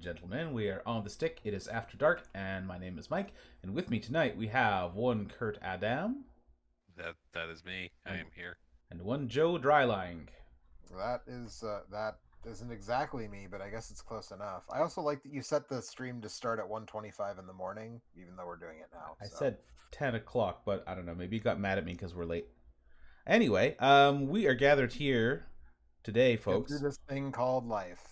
gentlemen. We are on the stick. It is after dark, and my name is Mike. And with me tonight, we have one Kurt Adam. That is me. I am here. And one Joe Dryling. That isn't exactly me, but I guess it's close enough. I also like that you set the stream to start at 1:25 in the morning, even though we're doing it now. I said 10 o'clock, but I don't know. Maybe you got mad at me because we're late. Anyway, we are gathered here today, folks. Through this thing called life.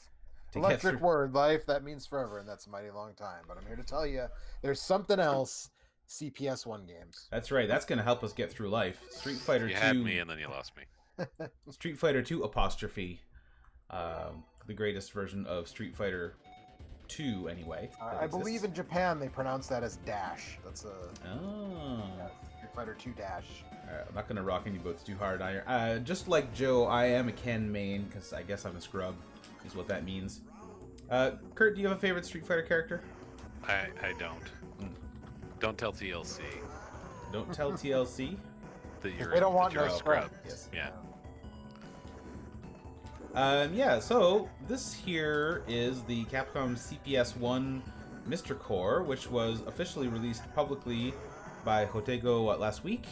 Electric word, life, that means forever, and that's a mighty long time. But I'm here to tell you, there's something else. CPS1 games. That's right. That's going to help us get through life. Street Fighter 2. You had me and then you lost me. Street Fighter 2 apostrophe. The greatest version of Street Fighter 2, anyway. I believe in Japan they pronounce that as dash. That's a Street Fighter 2 dash. I'm not going to rock any boats too hard. Just like Joe, I am a Ken main because I guess I'm a scrub, is what that means. Kurt, do you have a favorite Street Fighter character? I don't. Don't tell TLC. Don't tell TLC? That you're, they don't want no scrub. Yes. Yeah. So this here is the Capcom CPS1 MiSTer Core, which was officially released publicly by Hotego, last week?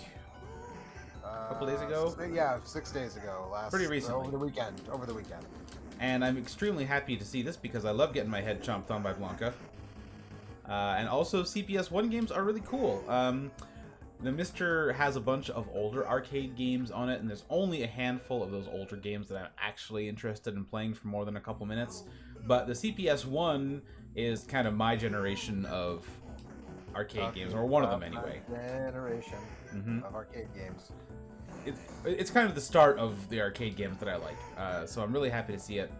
A couple days ago? Yeah, 6 days ago. Pretty recently. Over the weekend. And I'm extremely happy to see this because I love getting my head chomped on by Blanca. And also, CPS1 games are really cool. The MiSTer has a bunch of older arcade games on it, and there's only a handful of those older games that I'm actually interested in playing for more than a couple minutes. But the CPS1 is kind of my generation of arcade games, or one of them anyway. Generation of arcade games. It's kind of the start of the arcade games that I like, so I'm really happy to see it.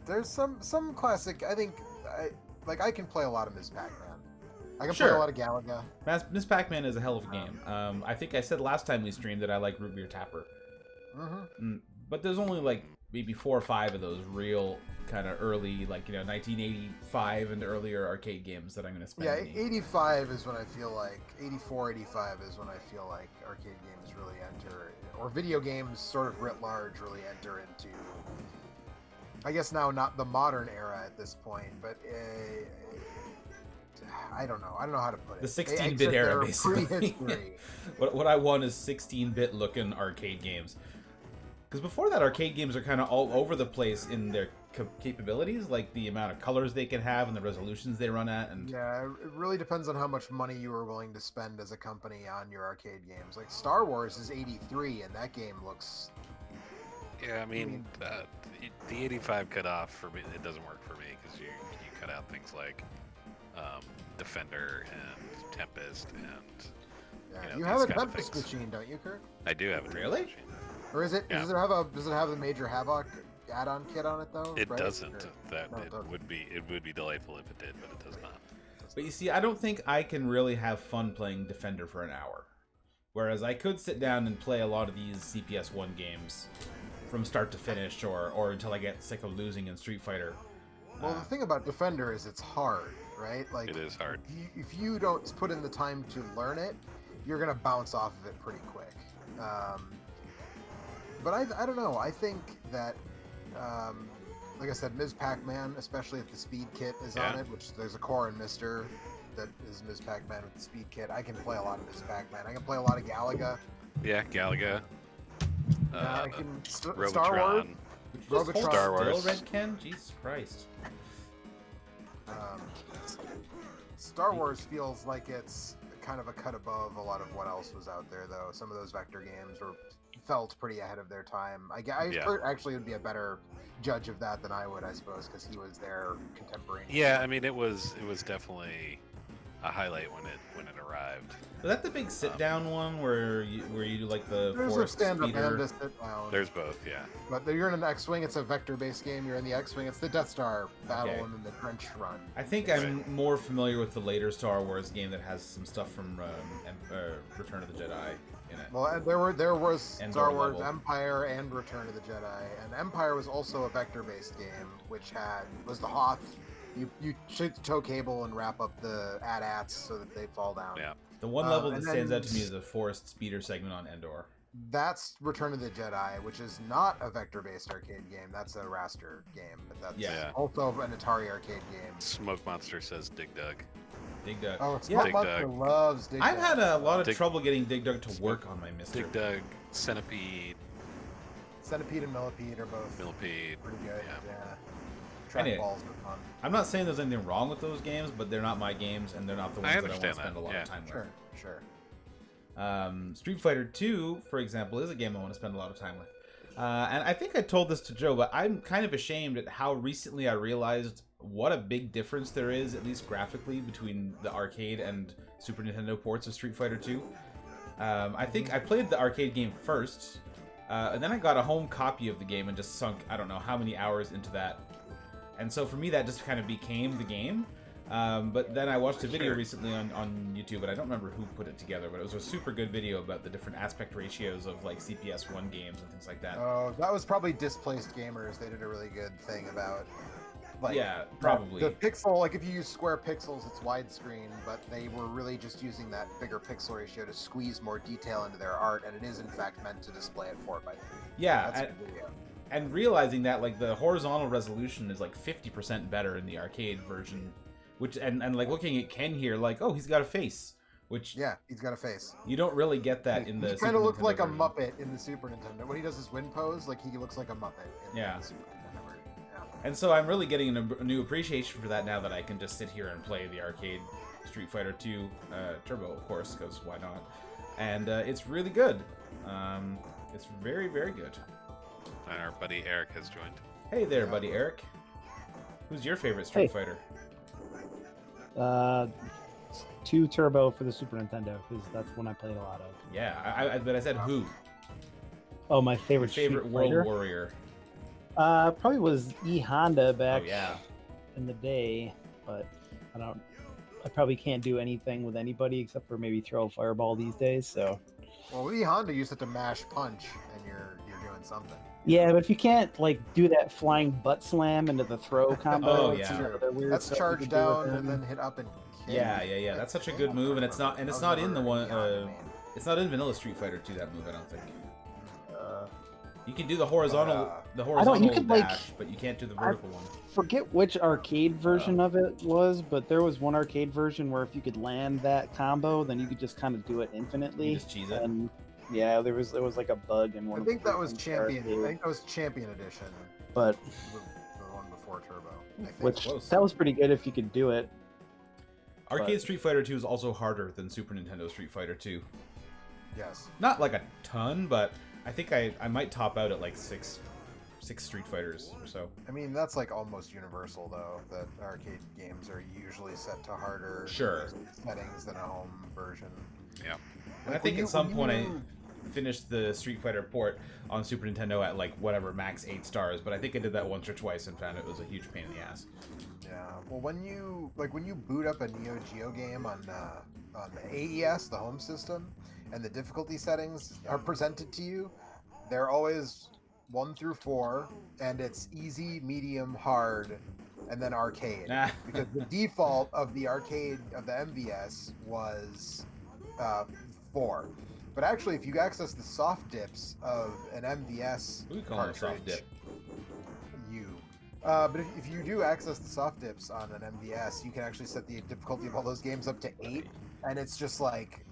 There's some classic. I think I can play a lot of Ms. Pac-Man. I can Sure. play a lot of Galaga. Ms. Pac-Man is a hell of a game. I think I said last time we streamed that I like Root Beer Tapper. But there's only like maybe 4 or 5 of those real kind of early, 1985 and earlier arcade games that I'm going to spend. Yeah, 85 is when I feel like 84, 85 is when I feel like arcade games really enter, or video games sort of writ large really enter into. I guess now not the modern era at this point, but I don't know. I don't know how to put it. The 16-bit era, basically. Prehistory. What I want is 16-bit looking arcade games. Because before that, arcade games are kind of all over the place in their capabilities, like the amount of colors they can have and the resolutions they run at. And yeah, it really depends on how much money you are willing to spend as a company on your arcade games. Like Star Wars is 83, and that game looks... Yeah, I mean the 85 cutoff for me, it doesn't work for me because you cut out things like Defender and Tempest and you have a Tempest machine, don't you, Kurt? I do have a Tempest machine. Or is it? Yeah. Does it have the Major Havoc add-on kit on it though? It right? doesn't. It Would be delightful if it did, but it does not. But you see, I don't think I can really have fun playing Defender for an hour. Whereas I could sit down and play a lot of these CPS1 games from start to finish, or until I get sick of losing in Street Fighter. Well, the thing about Defender is it's hard, right? Like it is hard. If you don't put in the time to learn it, you're gonna bounce off of it pretty quick. But I don't know. I think that, like I said, Ms. Pac-Man, especially if the speed kit is on it, which there's a core in MiSTer that is Ms. Pac-Man with the speed kit. I can play a lot of Ms. Pac-Man. I can play a lot of Galaga. Yeah, Galaga. I can Star Wars. Robotron. Star Wars. Still Red Ken? Jesus Christ. Star Wars feels like it's kind of a cut above a lot of what else was out there, though. Some of those vector games felt pretty ahead of their time. Kurt actually would be a better judge of that than I would, I suppose, because he was their contemporary. Yeah, I mean, it was definitely a highlight when it arrived. Was that the big sit-down one where you do like the There's forest a stand-up speeder? and a sit-down. There's both, yeah. But you're in an X-Wing, it's a vector-based game. You're in the X-Wing, it's the Death Star battle and then the trench run. I think I'm more familiar with the later Star Wars game that has some stuff from Return of the Jedi in it. Well, there was Endor Star Wars level. Empire and Return of the Jedi, and Empire was also a vector-based game, which was the Hoth. You shoot the tow cable and wrap up the AT-ATs so that they fall down. Yeah. The one level that stands out to me is the forest speeder segment on Endor. That's Return of the Jedi, which is not a vector-based arcade game. That's a raster game, but that's Yeah. also an Atari arcade game. Smoke Monster says Dig Dug. Dig Dug. Oh, Yeah. Smoke Dig Monster Dug. loves Dig Dug. I've had a lot of Dig- trouble getting Dig Dug to work on my MiSTer. Dig Dug, Centipede, Centipede and Millipede are both Millipede. pretty good. Yeah. Yeah. Anyway. Trackballs are fun. I'm not saying there's anything wrong with those games, but they're not my games, and they're not the ones that I want to understand spend that, a lot yeah. of time with. Sure. Street Fighter 2, for example, is a game I want to spend a lot of time with. And I think I told this to Joe, but I'm kind of ashamed at how recently I realized what a big difference there is, at least graphically, between the arcade and Super Nintendo ports of Street Fighter 2. I think I played the arcade game first, and then I got a home copy of the game and just sunk, I don't know how many hours into that. And so for me, that just kind of became the game. But then I watched a video recently on YouTube, and I don't remember who put it together, but it was a super good video about the different aspect ratios of like CPS1 games and things like that. Oh, that was probably Displaced Gamers. They did a really good thing about, like, yeah, probably. the pixel. Like, if you use square pixels, it's widescreen, but they were really just using that bigger pixel ratio to squeeze more detail into their art, and it is in fact meant to display at 4:3. Yeah, That's a good video. and realizing that like the horizontal resolution is like 50% better in the arcade version. Which and like looking at Ken here, like, oh, he's got a face, which Yeah, he's got a face. you don't really get that in the. He kind Super of looks Nintendo like a version. Muppet in the Super Nintendo. When he does his wind pose, like he looks like a Muppet. In Yeah. The Super Nintendo version. Yeah. And so I'm really getting a new appreciation for that now that I can just sit here and play the arcade Street Fighter 2 Turbo, of course, because why not? And it's really good. It's very, very good. And our buddy Eric has joined. Hey there, buddy Eric. Who's your favorite Street Hey. Fighter? 2 Turbo for the Super Nintendo, because that's one I played a lot of. Yeah, but I said who? Oh, my favorite Favorite Street World Fighter? Warrior. Probably was E Honda back Oh yeah. in the day, but I probably can't do anything with anybody except for maybe throw a fireball these days. So Well, with Honda, you used to mash punch, and you're doing something. yeah, but if you can't like do that flying butt slam into the throw combo, Oh, it's yeah. another weird That's stuff you charge can do with down him. and then hit up and kick. Yeah. That's such a good move, and it's not in the one. It's not in Vanilla Street Fighter 2. That move, I don't think. You can do the horizontal, you could, like- dash, but you can't do the vertical one. Forget which arcade version of it was, but there was one arcade version where if you could land that combo, then you could just kind of do it infinitely. You just cheese it. And yeah, there was like a bug in one. I of think the that was versions of Champion. I arcade, think that was Champion Edition, but the one before Turbo. I think. which Close. that was pretty good if you could do it. Arcade Street Fighter 2 is also harder than Super Nintendo Street Fighter 2. Yes. Not like a ton, but I think I might top out at like six Street Fighters or so. I mean, that's like almost universal, though, that arcade games are usually set to harder Sure. settings than a home version. Yeah. And I think at some point I finished the Street Fighter port on Super Nintendo at like whatever max 8 stars, but I think I did that once or twice and found it was a huge pain in the ass. Yeah. Well, when you boot up a Neo Geo game on the AES, the home system, and the difficulty settings are presented to you, they're always 1 through 4, and it's easy, medium, hard, and then arcade. Because the default of the arcade of the MVS was 4. But actually, if you access the soft dips of an MVS What do you call it, a cartridge, soft dip? But if you do access the soft dips on an MVS, you can actually set the difficulty of all those games up to 8, and it's just like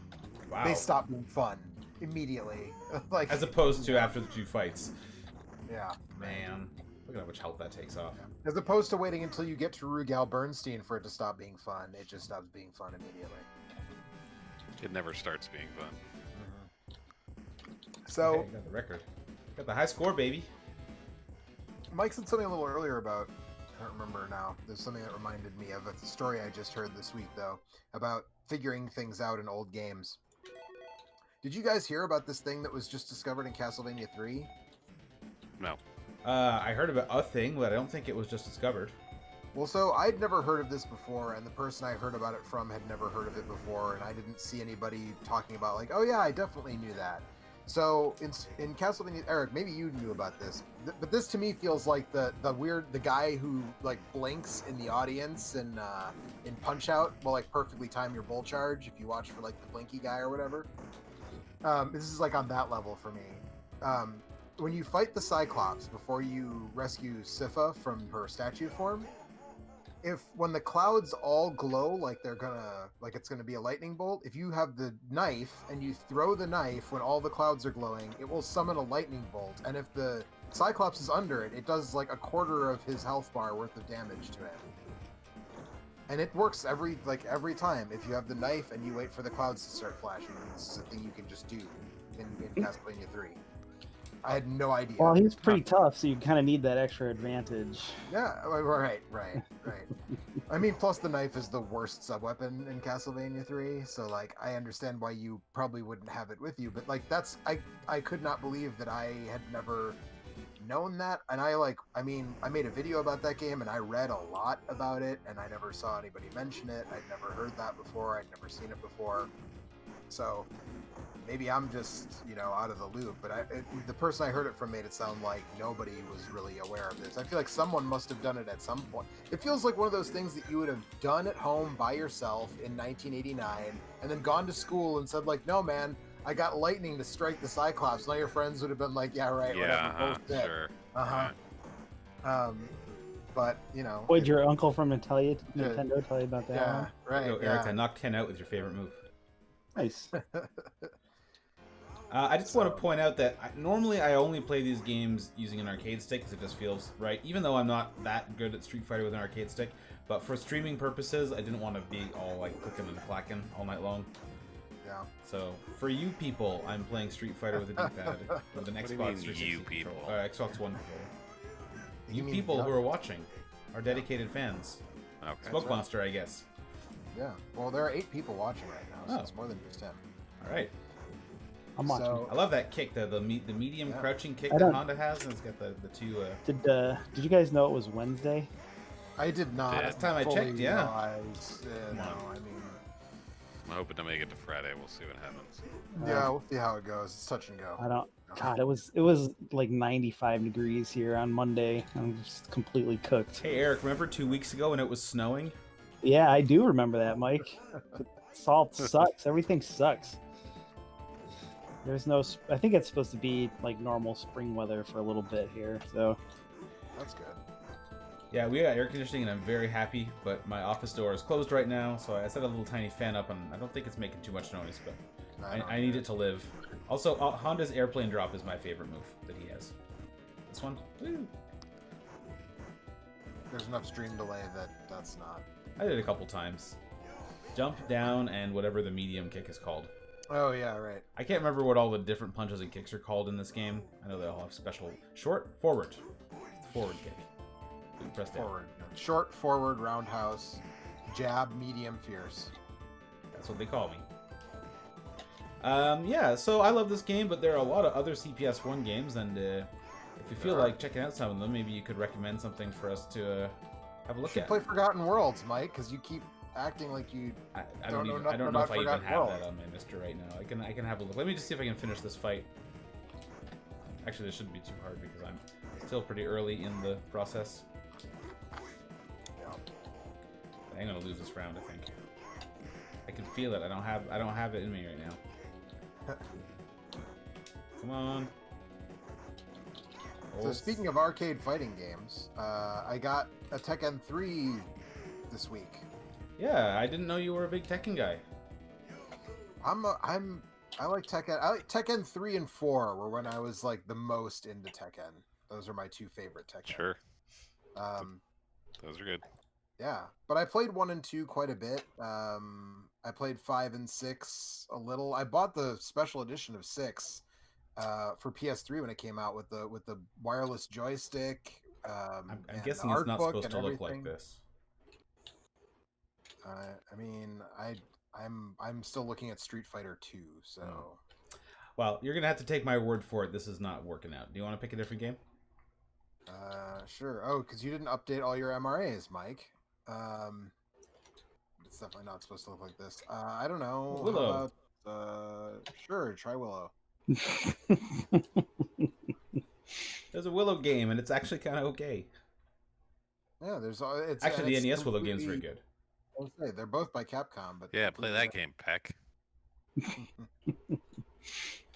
Wow. they stop being fun immediately. Like As opposed to after the 2 fights. yeah, Man, look at how much health that takes off. as opposed to waiting until you get to Rugal Bernstein for it to stop being fun, it just stops being fun immediately. It never starts being fun. So Okay, you got the record. Got the high score, baby. Mike said something a little earlier about, I don't remember now. There's something that reminded me of a story I just heard this week, though, about figuring things out in old games. Did you guys hear about this thing that was just discovered in Castlevania 3? No. I heard about a thing, but I don't think it was just discovered. Well, so I'd never heard of this before, and the person I heard about it from had never heard of it before, and I didn't see anybody talking about, like, oh yeah, I definitely knew that. So in Castlevania, Eric, maybe you knew about this, but this to me feels like the guy who like blinks in the audience in Punch Out will like perfectly time your bull charge if you watch for like the blinky guy or whatever. This is like on that level for me. When you fight the Cyclops before you rescue Sypha from her statue form, when the clouds all glow like it's gonna be a lightning bolt, if you have the knife and you throw the knife when all the clouds are glowing, it will summon a lightning bolt. And if the Cyclops is under it, it does like a quarter of his health bar worth of damage to him. And it works every time. If you have the knife and you wait for the clouds to start flashing, this is a thing you can just do in Castlevania 3. I had no idea. Well, he's pretty tough, so you kind of need that extra advantage. Yeah, right. I mean, plus the knife is the worst sub-weapon in Castlevania 3, so, like, I understand why you probably wouldn't have it with you, but, like, I could not believe that I had never known that, and I made a video about that game, and I read a lot about it, and I never saw anybody mention it. I'd never heard that before. I'd never seen it before. So maybe I'm just, out of the loop, but the person I heard it from made it sound like nobody was really aware of this. I feel like someone must have done it at some point. It feels like one of those things that you would have done at home by yourself in 1989 and then gone to school and said, like, no, man, I got lightning to strike the Cyclops. And all your friends would have been like, yeah, right, whatever. Sure. But, Would your uncle from Nintendo tell you about that? Yeah, one? right. Go, Erica, knock Ken out with your favorite move. Nice. I just want to point out that normally I only play these games using an arcade stick because it just feels right, even though I'm not that good at Street Fighter with an arcade stick. But for streaming purposes, I didn't want to be all like clicking and clacking all night long. Yeah. So for you people, I'm playing Street Fighter with a D-pad with an Xbox 360 people? Xbox One controller. You mean people who are watching are dedicated fans. Okay. Smoke Monster, I guess. Yeah. Well, there are 8 people watching right now, so Oh. it's more than just him. All right. I'm watching. So, I love that kick, the medium Yeah. crouching kick I that don't- Honda has, and it's got the two. Did you guys know it was Wednesday? I did not. Last time I fully checked, yeah. realize, no, I mean, I'm hoping to make it to Friday. We'll see what happens. yeah, we'll see how it goes. It's touch and go. I don't. God, it was like 95 degrees here on Monday. I'm just completely cooked. Hey Eric, remember 2 weeks ago when it was snowing? Yeah, I do remember that, Mike. Salt sucks. Everything sucks. There's no. I think it's supposed to be like normal spring weather for a little bit here. So That's good. Yeah, we got air conditioning and I'm very happy, but my office door is closed right now, so I set a little tiny fan up and I don't think it's making too much noise, but I need it to live. Also, Honda's airplane drop is my favorite move that he has. This one? Woo. There's enough stream delay that's not. I did it a couple times. Jump, down, and whatever the medium kick is called. Oh, yeah, right. I can't remember what all the different punches and kicks are called in this game. I know they all have special... Short, forward. Forward kick. Press down. Forward. Short, forward, roundhouse, jab, medium, fierce. That's what they call me. Yeah, so I love this game, but there are a lot of other CPS1 games, and if you feel like checking out some of them, maybe you could recommend something for us to have a look You should at. play Forgotten Worlds, Mike, because you keep acting like you I don't don't know even, I nothing don't know about if I even Forgotten have World. that on my MiSTer right now. I can have a look. Let me just see if I can finish this fight. Actually, this shouldn't be too hard because I'm still pretty early in the process. I'm gonna lose this round, I think. I can feel it. I don't have it in me right now. Come on. So speaking of arcade fighting games, I got a Tekken 3 this week. Yeah, I didn't know you were a big Tekken guy. I like Tekken. I like Tekken 3 and 4 were when I was like the most into Tekken. Those are my 2 favorite Tekken. Sure. Those are good. Yeah, but I played 1 and 2 quite a bit. I played 5 and 6 a little. I bought the special edition of 6 for PS3 when it came out with the wireless joystick. I'm and guessing the it's not art book supposed and to look like everything. this. I mean, I'm still looking at Street Fighter 2, so. Well, you're gonna have to take my word for it. This is not working out. Do you want to pick a different game? Sure. Oh, because you didn't update all your MRAs, Mike. It's definitely not supposed to look like this. I don't know. Willow. How about, sure, try Willow. There's a Willow game, and it's actually kind of okay. Yeah, it's Actually, and the it's NES Willow game is very completely- good. I was gonna say, they're both by Capcom, but Yeah, play that game, Peck.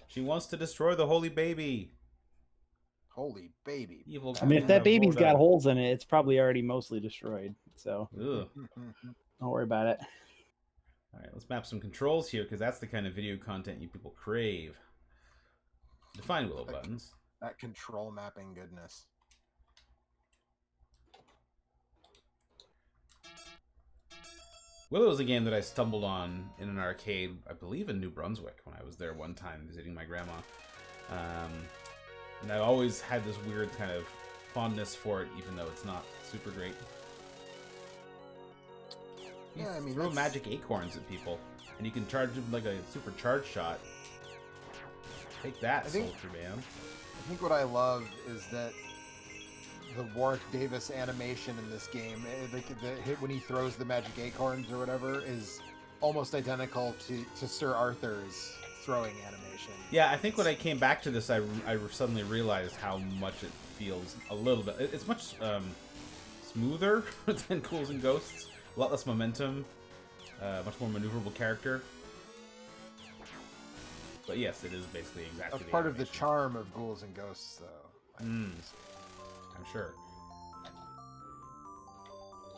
She wants to destroy the holy baby. Holy baby. Evil. I mean, if queen that of baby's got Mordor. holes in it, it's probably already mostly destroyed. So Ugh. don't worry about it. All right, let's map some controls here because that's the kind of video content you people crave. Define willow buttons. That control mapping goodness. Willow is a game that I stumbled on in an arcade, I believe in New Brunswick, when I was there one time visiting my grandma. And I always had this weird kind of fondness for it, even though it's not super great. Yeah, I mean, throw that's... magic acorns at people, and you can charge them like a super charge shot. Take that, soldier man. I think what I love is that the Warwick Davis animation in this game, the hit when he throws the magic acorns or whatever, is almost identical to Sir Arthur's throwing animation. Yeah, I think when I came back to this, I suddenly realized how much it feels a little bit. It's much smoother than Ghouls and Ghosts. A lot less momentum, much more maneuverable character. But yes, it is basically exactly. That's part of the charm of Ghouls and Ghosts, though. I'm sure.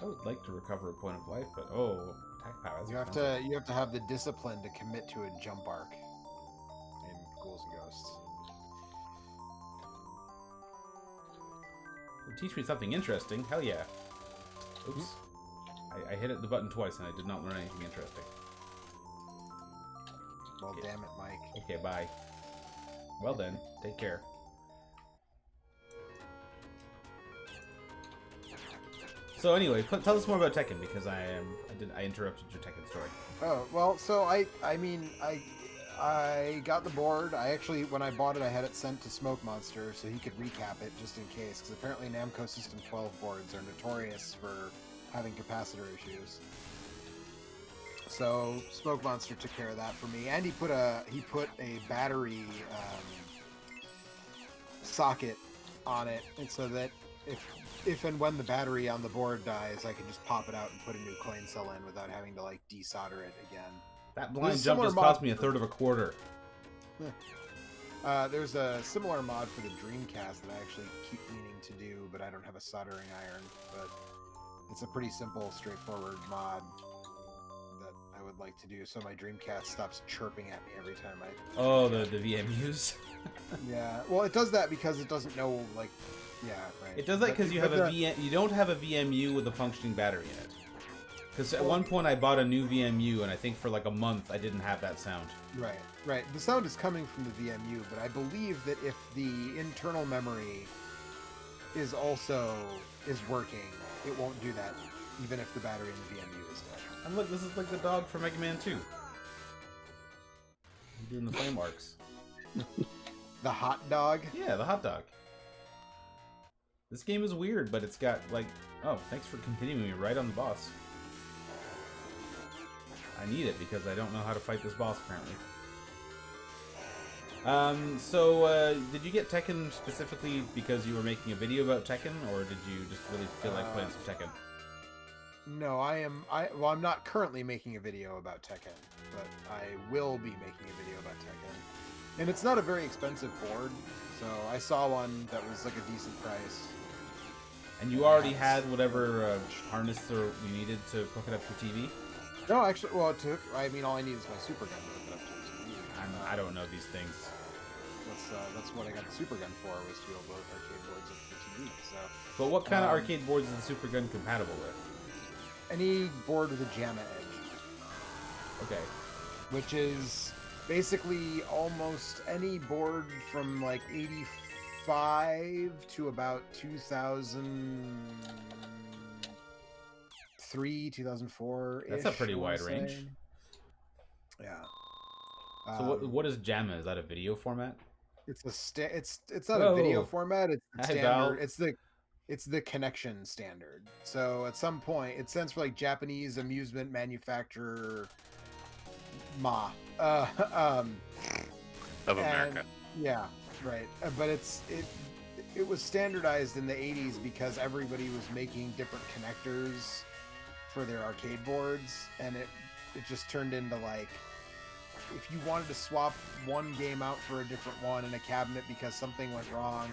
I would like to recover a point of life, but attack power. You have to have the discipline to commit to a jump arc in Ghouls and Ghosts. It'll teach me something interesting. Hell yeah. Oops. I hit the button twice and I did not learn anything interesting. Well, damn it, Mike. Okay, bye. Well then, take care. So anyway, tell us more about Tekken because I interrupted your Tekken story. Oh well, so I got the board. I actually, when I bought it, I had it sent to Smoke Monster so he could recap it just in case, because apparently Namco System 12 boards are notorious for having capacitor issues. So Smoke Monster took care of that for me, and he put a battery socket on it, and so that if and when the battery on the board dies, I can just pop it out and put a new coin cell in without having to like desolder it again. That blind jump just cost me a third of a quarter. There's a similar mod for the Dreamcast that I actually keep meaning to do, but I don't have a soldering iron. But it's a pretty simple, straightforward mod that I would like to do, so my Dreamcast stops chirping at me every time I... Oh, the VMUs? Yeah, well, it does that because it doesn't know, like... Yeah, right. It does that because you don't have a VMU with a functioning battery in it. Because at one point I bought a new VMU, and I think for like a month I didn't have that sound. Right. The sound is coming from the VMU, but I believe that if the internal memory is working, it won't do that, even if the battery in the VMU is dead. And look, this is like the dog from Mega Man 2. I'm doing the flame arcs. The hot dog? Yeah, the hot dog. This game is weird, but it's got, like... Oh, thanks for continuing me right on the boss. I need it because I don't know how to fight this boss, apparently. Did you get Tekken specifically because you were making a video about Tekken, or did you just really feel like playing some Tekken? No, I'm not currently making a video about Tekken, but I will be making a video about Tekken. And it's not a very expensive board, so I saw one that was like a decent price. And you already had whatever harness you needed to hook it up to TV? No, actually, well, all I need is my Super Gun to hook it up to TV. I don't know these things. That's what I got the Super Gun for, was to be able to hook arcade boards up to the TV. So. But what kind of arcade boards is the Super Gun compatible with? Any board with a JAMA edge. Okay. Which is basically almost any board from like 85 to about 2003, 2004. That's a pretty wide range. Yeah. So what is JAMA? Is that a video format? It's not a video format. It's the standard. Val. It's the connection standard. So at some point, it stands for like Japanese Amusement Manufacturer of America. Yeah, right. But it was standardized in the 80s because everybody was making different connectors for their arcade boards, and it just turned into like if you wanted to swap one game out for a different one in a cabinet because something went wrong,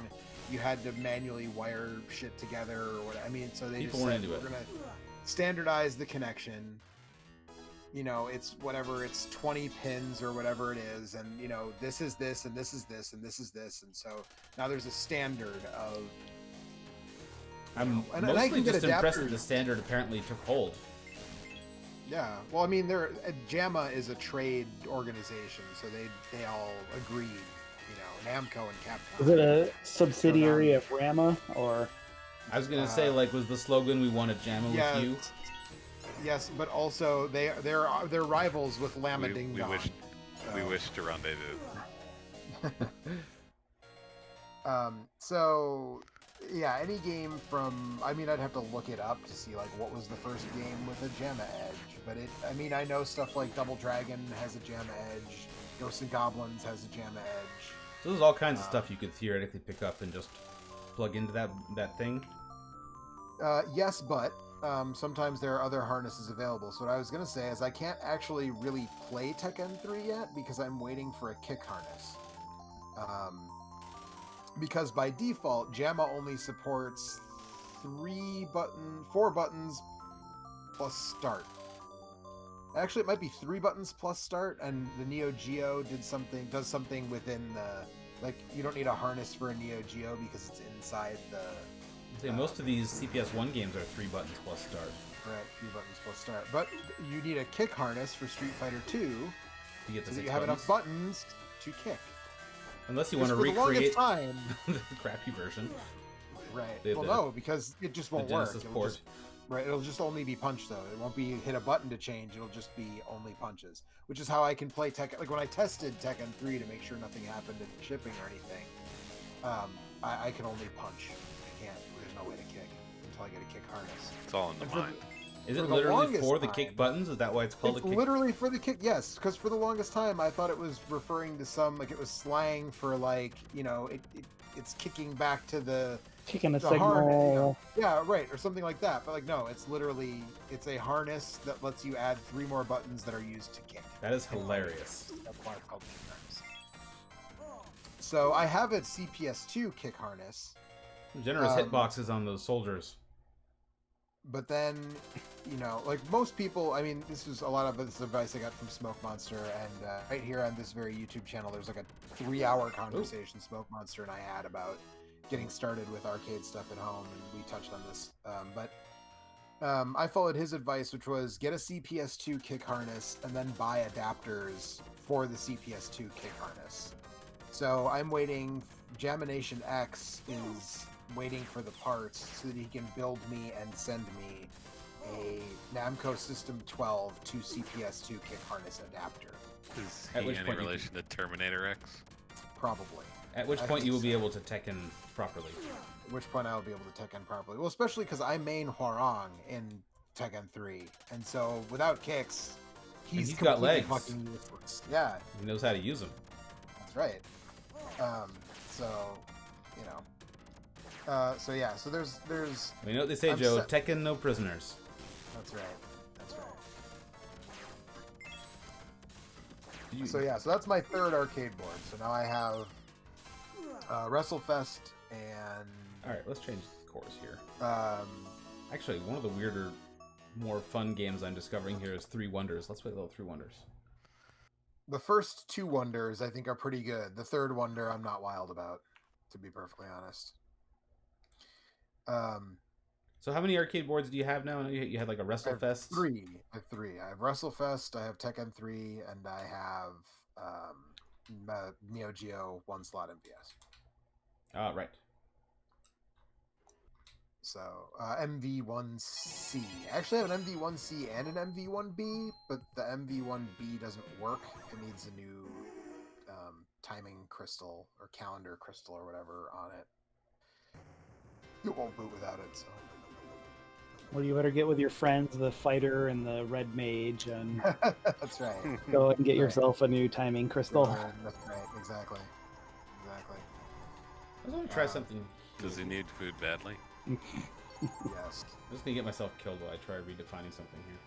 you had to manually wire shit together or what. I mean, so they People just weren't said into we're it. gonna standardize the connection. You know, it's whatever, it's 20 pins or whatever it is, and you know, this is this and this is this and this is this, and so now there's a standard of. I'm and I mostly can get just impressed that adapters. the standard apparently took hold. Yeah, well, I mean, JAMA is a trade organization, so they all agreed. You know, Namco and Capcom. Is it a subsidiary of Rama or? I was gonna say, like, was the slogan "We want to jam it yeah, with you"? Yes, but also they're rivals with Lama Ding Dong. We wish to rendezvous. So yeah, any game from, I mean, I'd have to look it up to see like what was the first game with a JAMA edge, but I mean, I know stuff like Double Dragon has a JAMA edge, Ghosts and Goblins has a JAMA edge. So there's all kinds of stuff you could theoretically pick up and just plug into that thing. Yes, but sometimes there are other harnesses available. So what I was going to say is I can't actually really play Tekken 3 yet because I'm waiting for a kick harness. Because by default, JAMA only supports 4 buttons plus start. Actually, it might be 3 buttons plus start, and the Neo Geo does something within the, like, you don't need a harness for a Neo Geo because it's inside the. Say most of these CPS1 games are 3 buttons plus start. Right, 3 buttons plus start. But you need a kick harness for Street Fighter 2 You get the so that 6 you have enough buttons. buttons to kick. Unless you want to For the longest recreate time, the crappy version. right. The- Well, the- no, because it just won't the work. Genesis It'll port. just, right, it'll just only be punch though. It won't be hit a button to change. It'll just be only punches, which is how I can play Tekken. Like when I tested Tekken 3 to make sure nothing happened in shipping or anything, I can only punch. I can't. There's no way to kick until I get a kick harness. It's all in the And for mind. Is For it the literally longest for the time- kick buttons? Is that why it's called It's a kick? literally for the kick, yes. Because for the longest time, I thought it was referring to some, like it was slang for like, you know, it's kicking back to the Kicking a the signal. hard, you know, yeah, right, or something like that. But like, no, it's a harness that lets you add 3 more buttons that are used to kick. That is hilarious. That's why it's called kick harness. So I have a CPS2 kick harness, Generous Um, hitboxes on those soldiers. but then, you know, like most people, I mean, this is a lot of this advice I got from Smoke Monster, and right here on this very YouTube channel, there's like a 3-hour conversation Smoke Monster and I had about getting started with arcade stuff at home, and we touched on this. But I followed his advice, which was get a CPS2 kick harness and then buy adapters for the CPS2 kick harness. So I'm waiting. Jamination X is waiting for the parts so that he can build me and send me a Namco System 12 to CPS2 kick harness adapter. Is At he which any point you relation to Terminator X? Probably. At which I point think you will so. be able to Tekken properly. At which point I will be able to Tekken properly. Well, especially because I main Hwarang in Tekken 3, and so without kicks, he's he's got completely legs. fucking useless. Yeah, He knows how to use them. that's right. So, you know. So yeah, so there's You know what they say, I'm Joe? set- Tekken, no prisoners. that's right. That's right. You- So yeah, so that's my 3rd arcade board. So now I have WrestleFest and Alright, let's change course here. um, Actually, one of the weirder, more fun games I'm discovering here is 3 Wonders. Let's play a little 3 Wonders. the first 2 wonders I think are pretty good. The 3rd wonder I'm not wild about, to be perfectly honest. So how many arcade boards do you have now? I know you had like a I have WrestleFest. 3. I have 3. I have WrestleFest, I have Tekken 3, and I have Neo Geo 1 slot MVS. Ah, right. So MV1C. I actually have an MV1C and an MV1B, but the MV1B doesn't work. It needs a new timing crystal or calendar crystal or whatever on it. It won't boot without it. So Well, you better get with your friends, the fighter and the red mage, and that's right. go and get Right. yourself a new timing crystal. That's right. Exactly. Exactly. I just want to try something. Does he need food badly? Yes. I'm just gonna get myself killed while I try redefining something here.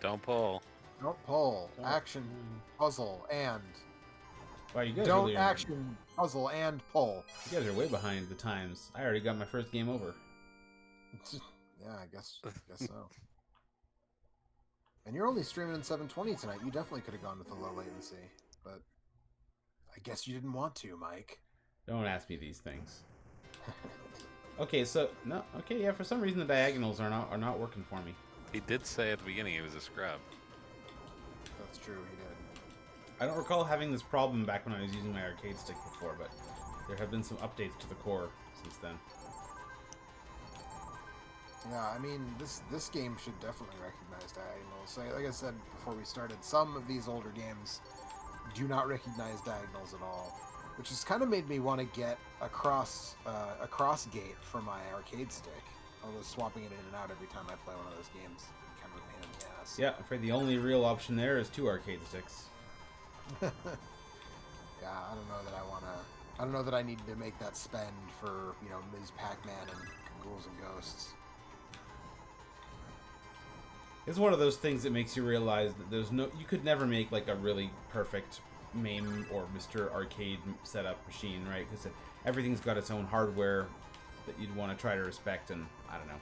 Don't pull. Don't pull. Don't- Action, puzzle, and Wow, you guys don't really action, puzzle, and pull. You guys are way behind the times. I already got my first game over. Yeah, I guess so. And you're only streaming in 720 tonight. You definitely could have gone with the low latency, but I guess you didn't want to, Mike. Don't ask me these things. Okay, so no. Okay, yeah. For some reason, the diagonals are not working for me. He did say at the beginning he was a scrub. That's true. He did. I don't recall having this problem back when I was using my arcade stick before, but there have been some updates to the core since then. Yeah, I mean, this game should definitely recognize diagonals. Like I said before we started, some of these older games do not recognize diagonals at all, which has kind of made me want to get a cross gate for my arcade stick. Although swapping it in and out every time I play one of those games is kind of a pain in the ass. Yeah, I'm afraid the only real option there is 2 arcade sticks. Yeah, I don't know that I want to. I don't know that I need to make that spend for, you know, Ms. Pac-Man and Ghouls and Ghosts. It's one of those things that makes you realize that you could never make like a really perfect MAME or MiSTer arcade setup machine, right? Because everything's got its own hardware that you'd want to try to respect, and I don't know.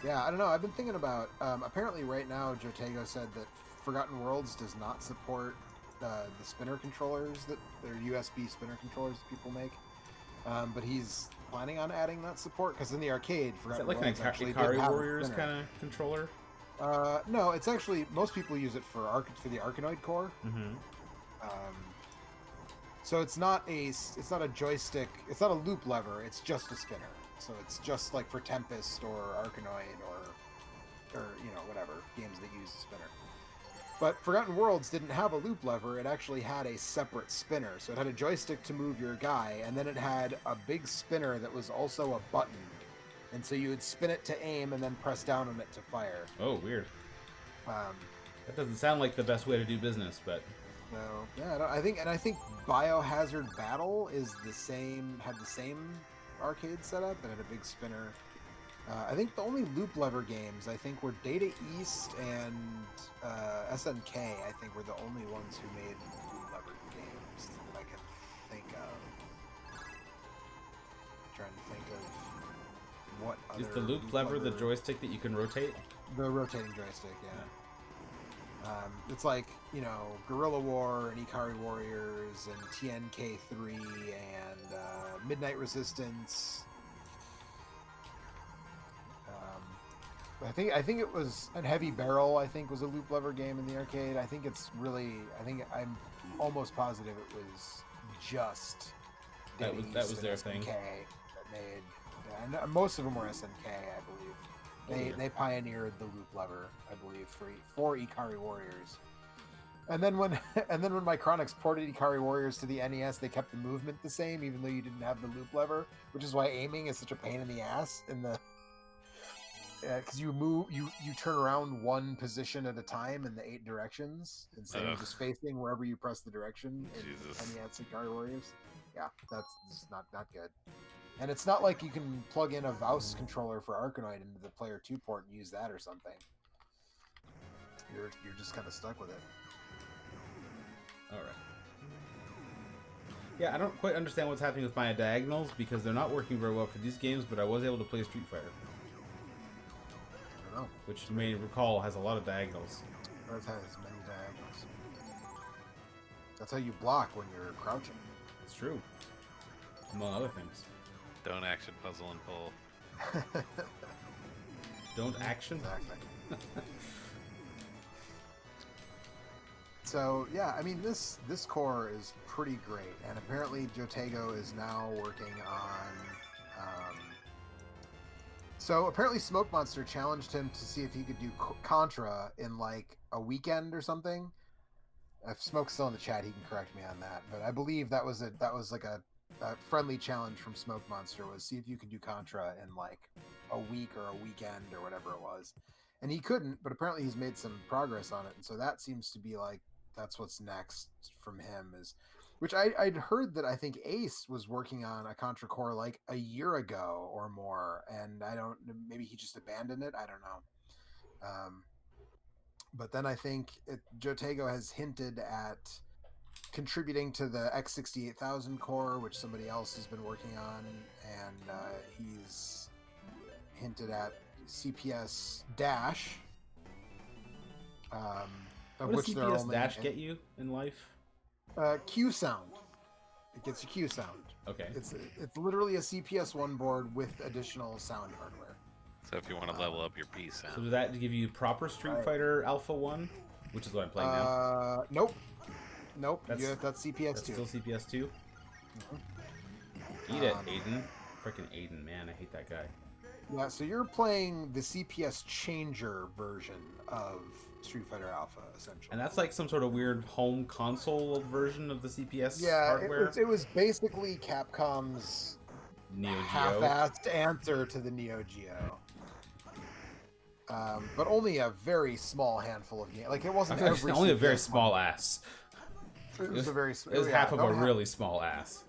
Yeah, I don't know. I've been thinking about. Apparently, right now, Jotego said that Forgotten Worlds does not support the spinner controllers that they're USB spinner controllers that people make. But he's planning on adding that support because in the arcade, Is Forgotten that like Worlds an actually did Ikari have a Warriors spinner. kind of controller? No, it's actually most people use it for the Arkanoid core. Mm-hmm. So it's not a joystick. It's not a loop lever. It's just a spinner. So it's just like for Tempest or Arkanoid or you know, whatever games that use a spinner. But Forgotten Worlds didn't have a loop lever. It actually had a separate spinner. So it had a joystick to move your guy, and then it had a big spinner that was also a button. And so you would spin it to aim and then press down on it to fire. Oh, weird. Um, That doesn't sound like the best way to do business, but So yeah, I think Biohazard Battle had the same arcade setup and had a big spinner. I think the only loop lever games were Data East and SNK. I think were the only ones who made loop lever games that I can think of. Trying to think of what is other the loop lever the joystick that you can rotate? The rotating joystick, yeah. It's like, you know, Guerrilla War and Ikari Warriors and TNK3 and Midnight Resistance. I think it was and Heavy Barrel. I think was a loop lever game in the arcade. I'm almost positive it was just That was East their and thing. SNK that made. Yeah, and most of them were SNK, I believe. They pioneered the loop lever, I believe, for Ikari Warriors. And then when Micronix ported Ikari Warriors to the NES, they kept the movement the same, even though you didn't have the loop lever, which is why aiming is such a pain in the ass in the. Because you turn around one position at a time in the 8 directions instead of just facing wherever you press the direction in NES Ikari Warriors. Yeah, that's just not good. And it's not like you can plug in a Vaus controller for Arkanoid into the Player 2 port and use that or something. You're just kind of stuck with it. All right. Yeah, I don't quite understand what's happening with my diagonals because they're not working very well for these games, but I was able to play Street Fighter. I don't know. Which you may recall has a lot of diagonals. It has many diagonals. That's how you block when you're crouching. It's true. Among other things. Don't action, puzzle, and pull. Don't action? Exactly. So yeah, I mean this core is pretty great, and apparently Jotego is now working on. So apparently Smoke Monster challenged him to see if he could do Contra in like a weekend or something. If Smoke's still in the chat, he can correct me on that. But I believe that was like a friendly challenge from Smoke Monster was see if you could do Contra in like a week or a weekend or whatever it was. And he couldn't, but apparently he's made some progress on it. And so that seems to be like, that's what's next from him is, which I'd heard that I think Ace was working on a Contra core like a year ago or more. And maybe he just abandoned it. I don't know. But then I think Jotego has hinted at contributing to the X68000 core, which somebody else has been working on, and he's hinted at CPS Dash. What does CPS Dash get you in life? Q sound. It gets you Q sound. Okay. It's literally a CPS1 board with additional sound hardware. So if you want to level up your P sound. So does that give you proper Street Fighter Alpha 1? Which is what I'm playing now. Nope. That's CPS2. That's still CPS2? Mm-hmm. Eat it, Aiden. Freaking Aiden, man. I hate that guy. Yeah, so you're playing the CPS changer version of Street Fighter Alpha, essentially. And that's like some sort of weird home console version of the CPS hardware? It was basically Capcom's Neo Geo. half-assed answer to the Neo Geo. But only a very small handful of games. Like, it wasn't every only a very CPS small ass. It was a very It was half of a really small ass.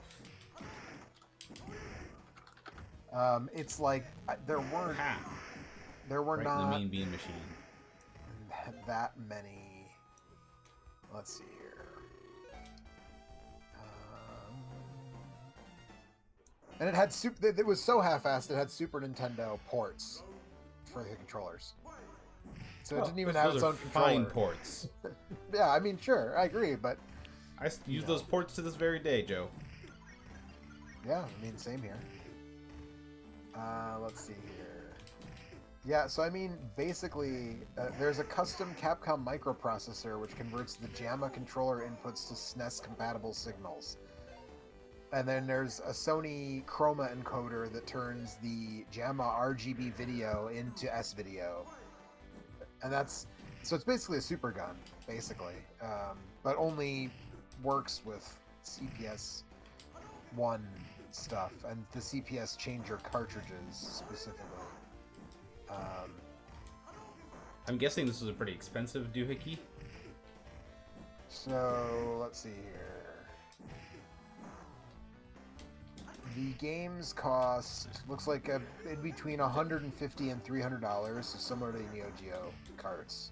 It's like there were right not in the mean bean machine. that many. Let's see here. And it had it was so half-assed. It had Super Nintendo ports for the controllers, so it didn't even have its own controller. Fine ports. Yeah, I mean, sure, I agree, but I use those ports to this very day, Joe. Yeah, I mean, same here. Let's see here. Yeah, so I mean, basically, there's a custom Capcom microprocessor which converts the JAMA controller inputs to SNES-compatible signals. And then there's a Sony Chroma encoder that turns the JAMA RGB video into S-video. And so it's basically a super gun, basically. But only works with CPS1 stuff and the CPS changer cartridges specifically. I'm guessing this was a pretty expensive doohickey. So let's see here. The games cost looks like in between $150 and $300, so similar to Neo Geo carts.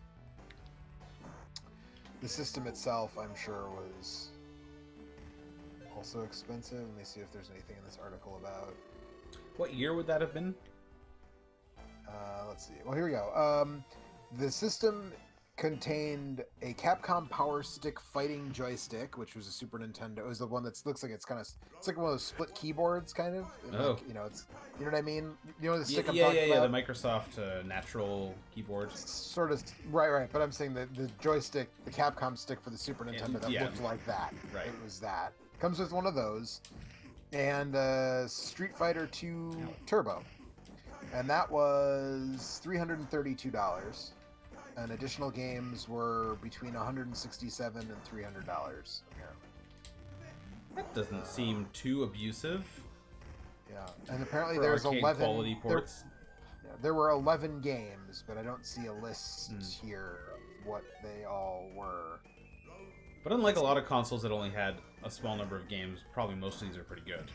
The system itself, I'm sure, was also expensive. Let me see if there's anything in this article about. What year would that have been? Let's see. Well, here we go. The system contained a Capcom Power Stick fighting joystick, which was a Super Nintendo. It was the one that looks like it's like one of those split keyboards, kind of. Oh. Like, it's you know what I mean. You know the stick I'm talking about? The Microsoft natural keyboard. Sort of, right. But I'm saying that the joystick, the Capcom stick for the Super Nintendo, that looked like that. Right. It was that. Comes with one of those, and Street Fighter 2 Turbo, and that was $332. And additional games were between $167 and $300, apparently. That doesn't seem too abusive. Yeah, and apparently for there's 11 quality ports. There were 11 games, but I don't see a list here of what they all were. But unlike a lot of consoles that only had a small number of games, probably most of these are pretty good.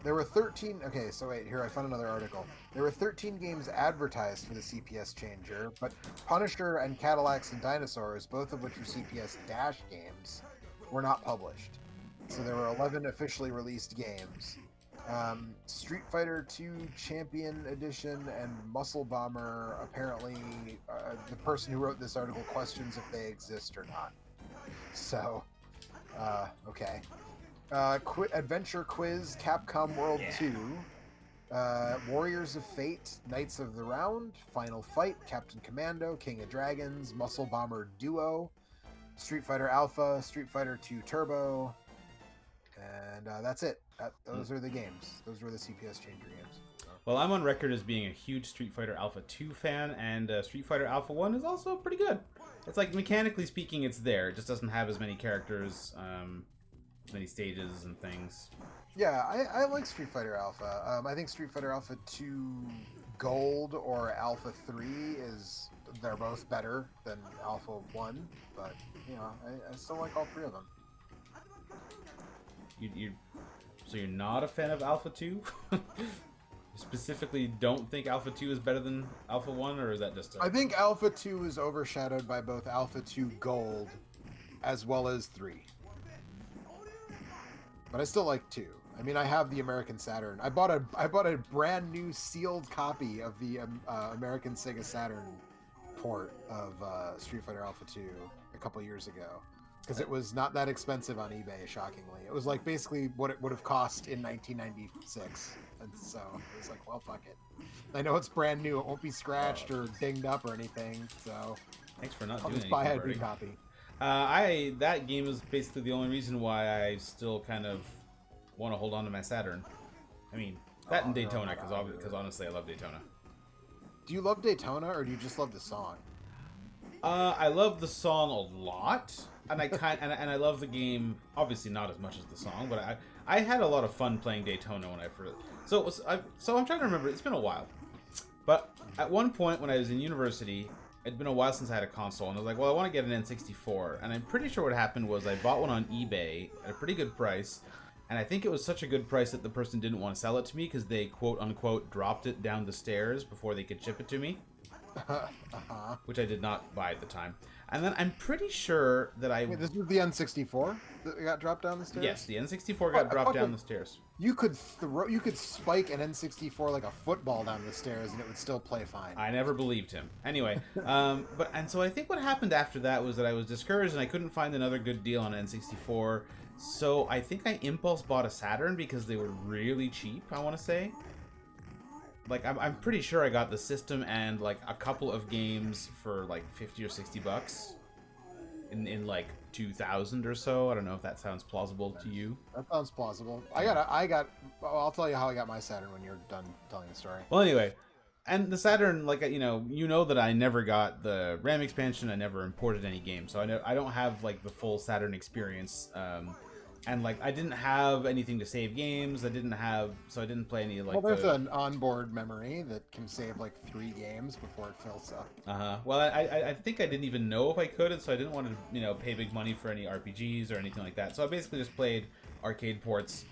There were 13... Okay, so wait, here, I found another article. There were 13 games advertised for the CPS changer, but Punisher and Cadillacs and Dinosaurs, both of which were CPS Dash games, were not published. So there were 11 officially released games. Street Fighter 2 Champion Edition and Muscle Bomber, apparently the person who wrote this article questions if they exist or not. So, okay. Adventure Quiz, Capcom World 2, Warriors of Fate, Knights of the Round, Final Fight, Captain Commando, King of Dragons, Muscle Bomber Duo, Street Fighter Alpha, Street Fighter 2 Turbo, and that's it. Those are the games. Those were the CPS changer games. Well, I'm on record as being a huge Street Fighter Alpha 2 fan, and Street Fighter Alpha 1 is also pretty good. It's like, mechanically speaking, it's there. It just doesn't have as many characters, many stages and things. Yeah, I like Street Fighter Alpha. I think Street Fighter Alpha 2 Gold or Alpha 3 they're both better than Alpha 1, but, I still like all three of them. So you're not a fan of Alpha 2? specifically don't think Alpha 2 is better than Alpha 1, or is that just I think Alpha 2 is overshadowed by both Alpha 2 Gold as well as 3. But I still like 2. I mean, I have the American Saturn. I bought a brand new sealed copy of the American Sega Saturn port of Street Fighter Alpha 2 a couple years ago, because it was not that expensive on eBay, shockingly. It was like basically what it would have cost in 1996, and so it was like, well, fuck it. I know it's brand new. It won't be scratched or dinged up or anything, so thanks for not I'll doing just any buy a new converting. copy. That game is basically the only reason why I still kind of want to hold on to my Saturn. I mean, that and Daytona, because honestly, I love Daytona. Do you love Daytona, or do you just love the song? I love the song a lot, and I love the game. Obviously, not as much as the song, but I had a lot of fun playing Daytona when I first. So I'm trying to remember. It's been a while, but at one point when I was in university, it'd been a while since I had a console, and I was like, well, I want to get an N64, and I'm pretty sure what happened was I bought one on eBay at a pretty good price. And I think it was such a good price that the person didn't want to sell it to me because they, quote-unquote, dropped it down the stairs before they could ship it to me. Which I did not buy at the time. And then I'm pretty sure that Wait, this was the N64 that got dropped down the stairs? Yes, the N64 got dropped down the stairs. You could spike an N64 like a football down the stairs and it would still play fine. I never believed him. Anyway, so I think what happened after that was that I was discouraged and I couldn't find another good deal on N64. So I think I impulse bought a Saturn because they were really cheap, I want to say. Like, I'm pretty sure I got the system and, like, a couple of games for, like, 50 or 60 bucks in like, 2000 or so. I don't know if that sounds plausible to you. That sounds plausible. I'll tell you how I got my Saturn when you're done telling the story. Well, anyway, and the Saturn, like, you know that I never got the RAM expansion. I never imported any games, so I don't have, like, the full Saturn experience. And, like, I didn't have anything to save games. So I didn't play any, like... Well, there's an onboard memory that can save, like, 3 games before it fills up. Well, I think I didn't even know if I could, and so I didn't want to, pay big money for any RPGs or anything like that. So I basically just played arcade ports,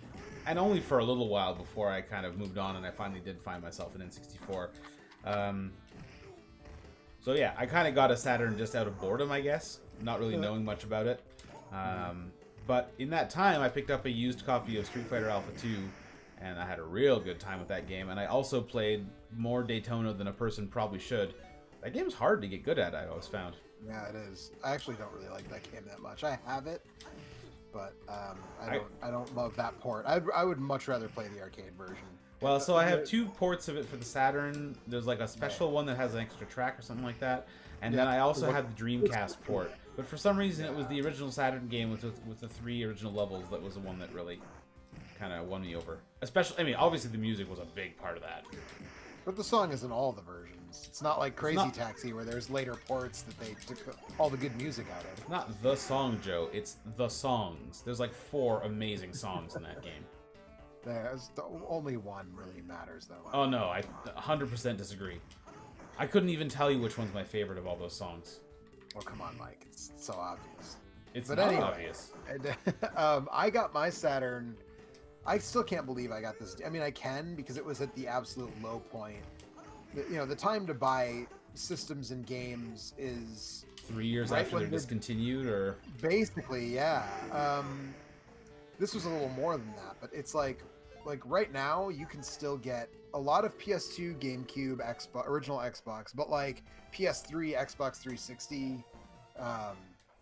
and only for a little while before I kind of moved on, and I finally did find myself an N64. So, yeah, I kind of got a Saturn just out of boredom, I guess, not really knowing much about it. But in that time, I picked up a used copy of Street Fighter Alpha 2, and I had a real good time with that game. And I also played more Daytona than a person probably should. That game's hard to get good at, I always found. Yeah, it is. I actually don't really like that game that much. I have it, but I don't love that port. I would much rather play the arcade version. Well, so I have 2 ports of it for the Saturn. There's like a special one that has an extra track or something like that. And then I also have the Dreamcast port. But for some reason, it was the original Saturn game with the 3 original levels that was the one that really kind of won me over. Especially, I mean, obviously the music was a big part of that. But the song is in all the versions. It's not like Crazy Taxi where there's later ports that they took all the good music out of. It's not the song, Joe. It's the songs. There's like 4 amazing songs in that game. There's only one really matters, though. Oh, no. I 100% disagree. I couldn't even tell you which one's my favorite of all those songs. Well, come on, Mike. It's so obvious. It's not obvious. I got my Saturn. I still can't believe I got this. I mean, I can because it was at the absolute low point. The time to buy systems and games is 3 years right after they're discontinued, or basically, yeah. This was a little more than that, but it's like right now you can still get a lot of PS2, GameCube, Xbox, original Xbox, but like PS3, Xbox 360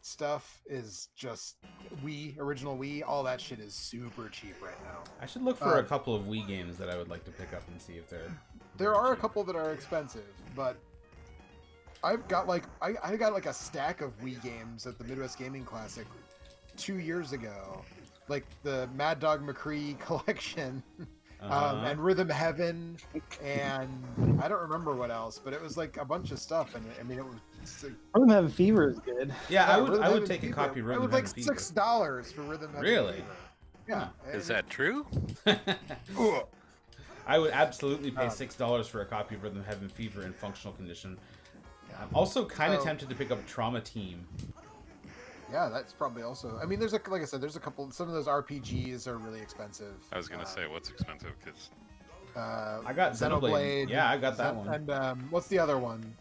stuff is just original Wii, all that shit is super cheap right now. I should look for a couple of Wii games that I would like to pick up and see if there are a couple that are expensive, but I've got I got like a stack of Wii games at the Midwest Gaming Classic 2 years ago, like the Mad Dog McCree collection. And Rhythm Heaven, and I don't remember what else, but it was like a bunch of stuff, and I mean it was. Rhythm Heaven Fever is good. Yeah, I would take a copy of Rhythm Heaven Fever. It was like $6 for Rhythm Heaven. Really? Fever. Yeah. Is that true? I would absolutely pay $6 for a copy of Rhythm Heaven Fever in functional condition. I'm also kind of tempted to pick up Trauma Team. Yeah, that's probably also. I mean, like I said, there's a couple. Some of those RPGs are really expensive. I was gonna say, what's expensive? Because I got Xenoblade. Yeah, I got that one. And what's the other one?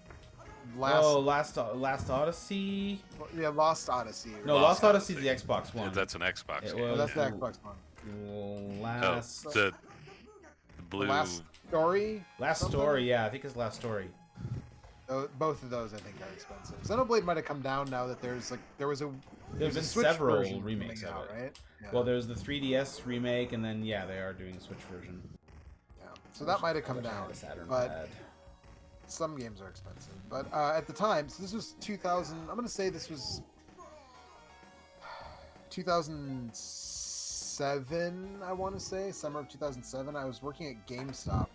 Last Odyssey. Yeah, Lost Odyssey. No, Lost Odyssey is the Xbox One. Yeah, that's an Xbox game. Oh, that's the Xbox One. The blue. Last Story. Last Story. Yeah, I think it's Last Story. Both of those I think are expensive. Xenoblade might have come down now that there's been Switch several version remakes coming of out, it. right? Yeah. Well, there's the 3DS remake, and then yeah, they are doing a Switch version. Yeah. So that might have come I down, had a Saturn but pad. some games are expensive. But at the time, so this was 2000. I'm gonna say this was 2007. I want to say summer of 2007. I was working at GameStop.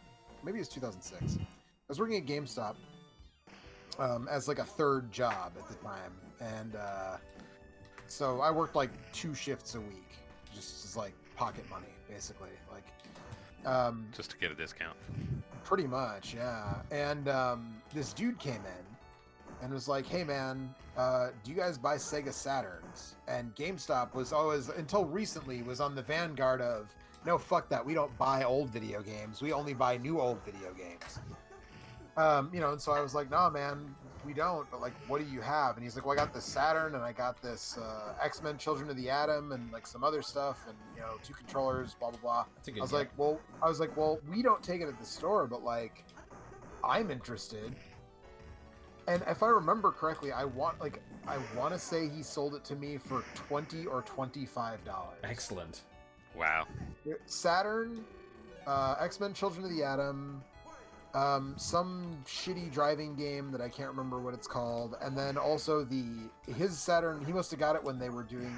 Maybe it was 2006. I was working at GameStop as like a third job at the time, and so I worked like 2 shifts a week, just as like pocket money, basically, like Just to get a discount. pretty much, yeah. And this dude came in and was like, "Hey man, do you guys buy Sega Saturns?" And GameStop was always, until recently, was on the vanguard of, no, fuck that, we don't buy old video games, we only buy new old video games. And so I was like, "Nah, man, we don't, but like, what do you have?" And he's like, "Well, I got this Saturn, and I got this X-Men Children of the Atom, and like some other stuff, and 2 controllers, blah blah blah." That's a good I was like, well, we don't take it at the store, but like, I'm interested. And if I remember correctly, I want to say he sold it to me for $20 or $25. Excellent. Wow. Saturn, X-Men Children of the Atom, some shitty driving game that I can't remember what it's called, and then also his Saturn. He must have got it when they were doing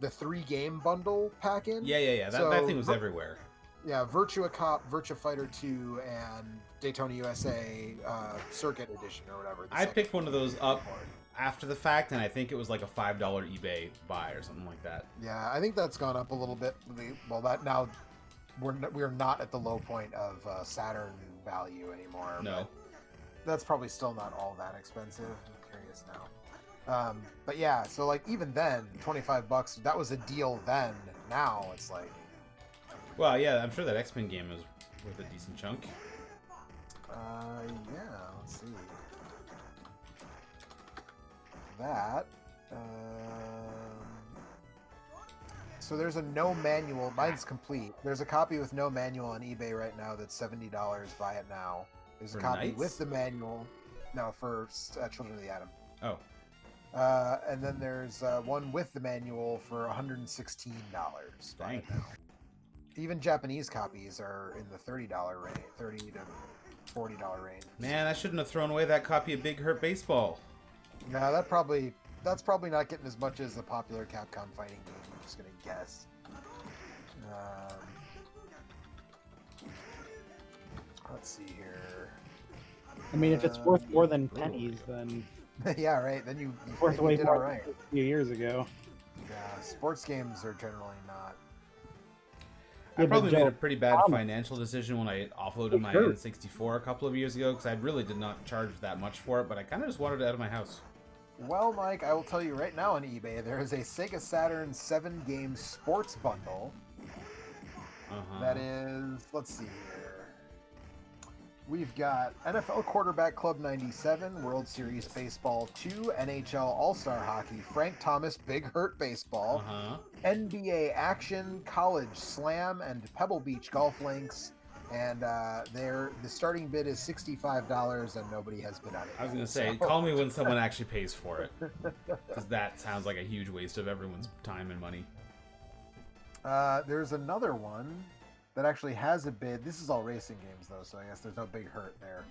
the 3-game bundle pack-in. Yeah. That thing was everywhere. Yeah, Virtua Cop, Virtua Fighter 2, and Daytona USA Circuit Edition or whatever. I picked one of those up after the fact, and I think it was like a $5 eBay buy or something like that. Yeah, I think that's gone up a little bit. Well, that now we're not at the low point of Saturn value anymore. No. That's probably still not all that expensive. I'm curious now. But yeah, so like even then, $25, that was a deal then. Now it's like, Well, yeah, I'm sure that X-Men game is worth a decent chunk. yeah, let's see. That, so there's a no manual. Mine's complete. There's a copy with no manual on eBay right now that's $70. Buy it now. There's a For copy Knights? with the manual. No, for Children of the Atom. Oh, And then there's one with the manual for $116. Buy it dang. now. Even Japanese copies are in the $30 range, $30 to $40 range. Man, I shouldn't have thrown away that copy of Big Hurt Baseball. No, that's probably not getting as much as the popular Capcom fighting game. I'm just gonna guess. Let's see here. I mean, if it's worth more than pennies, then Yeah, right. Then you worth way did all more right. than a few years ago. Yeah, sports games are generally not. I Yeah, probably but made Joe, a pretty bad financial decision when I offloaded my Sure. N64 a couple of years ago, because I really did not charge that much for it, but I kind of just wanted it out of my house. Well, Mike, I will tell you right now on eBay, there is a Sega Saturn 7-game sports bundle. That is, let's see here. We've got NFL Quarterback Club 97, World Series Baseball 2, NHL All-Star Hockey, Frank Thomas Big Hurt Baseball, NBA Action, College Slam, and Pebble Beach Golf Links. And the starting bid is $65, and nobody has bid on it. I was going to say, call me when someone actually pays for it, because that sounds like a huge waste of everyone's time and money. There's another one that actually has a bid. This is all racing games, though, so I guess there's no Big Hurt there.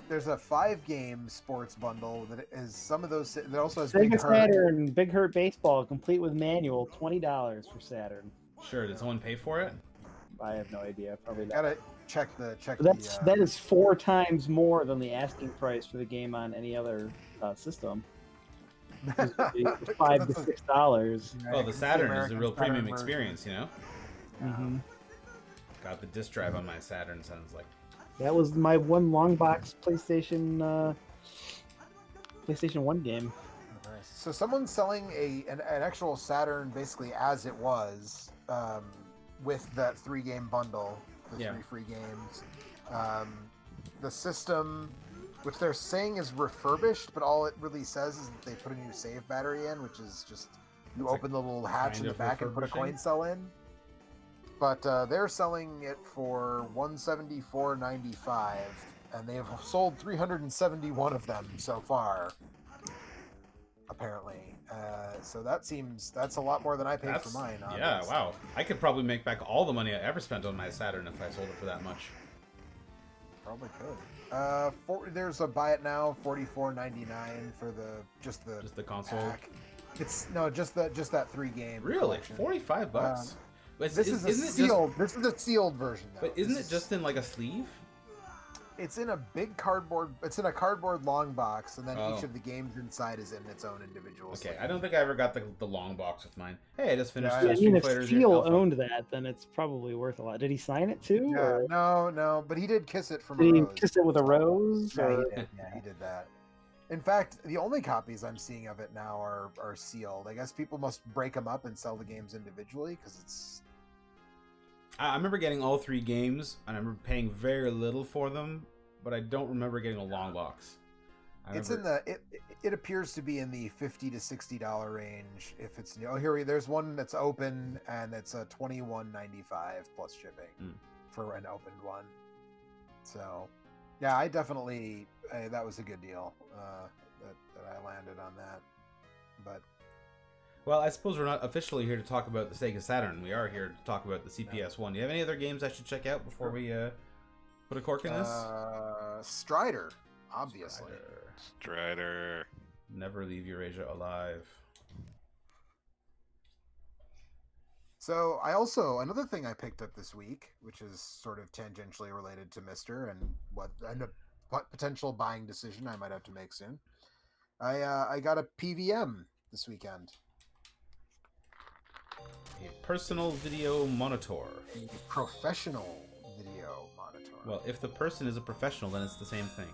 There's a 5-game sports bundle that is some of those. That also has Big Sega Hurt. Saturn, Big Hurt Baseball, complete with manual, $20 for Saturn. Sure, did someone pay for it? I have no idea. Probably not. Gotta check the. That is 4 times more than the asking price for the game on any other system. $5 to $6. Well, the Saturn is a real premium experience, you know? Mm-hmm. God, the disc drive on my Saturn sounds like... That was my one long box PlayStation 1 game. Nice. So someone's selling an actual Saturn basically as it was. with that 3-game bundle, the Yeah. 3 free games. The system, which they're saying is refurbished, but all it really says is that they put a new save battery in, which is just you It's open the little hatch kind in the of back and put a refurbishing. coin cell in. But they're selling it for $174.95, and they have sold 371 of them so far. Apparently, so that's a lot more than I paid for mine. Yeah, wow. I could probably make back all the money I ever spent on my Saturn if I sold it for that much. Probably could. There's a buy it now, $44.99 for just the console. pack. It's just that 3-game. Really, collection. $45. But This is a sealed. This is a sealed version, though. But isn't it just in like a sleeve? It's in a big cardboard. It's in a cardboard long box, and then Oh. each of the games inside is in its own individual. Okay, sleeve. I don't think I ever got the long box with mine. Hey, I just finished Yeah, Yeah, I mean, Street if Fighter Steele Alpha. owned that, then it's probably worth a lot. Did he sign it too? Yeah, Or no, but he did kiss it from did a he rose. kiss it with a rose? Yeah, Or... he did that. In fact, the only copies I'm seeing of it now are sealed. I guess people must break them up and sell the games individually because it's. I remember getting all 3 games, and I remember paying very little for them, but I don't remember getting a long box. It's in the. It appears to be in the $50 to $60 range if it's new. Oh, there's one that's open and it's a $21.95 plus shipping for an opened one. So, yeah, I definitely that was a good deal that I landed on that. But Well, I suppose we're not officially here to talk about the Sega Saturn. We are here to talk about the CPS1. Do you have any other games I should check out before we put a cork in this? Strider, obviously. Strider. Never leave Eurasia alive. So another thing I picked up this week, which is sort of tangentially related to MiSTer and what potential buying decision I might have to make soon. I got a PVM this weekend. A personal video monitor. A professional video monitor. Well, if the person is a professional, then it's the same thing.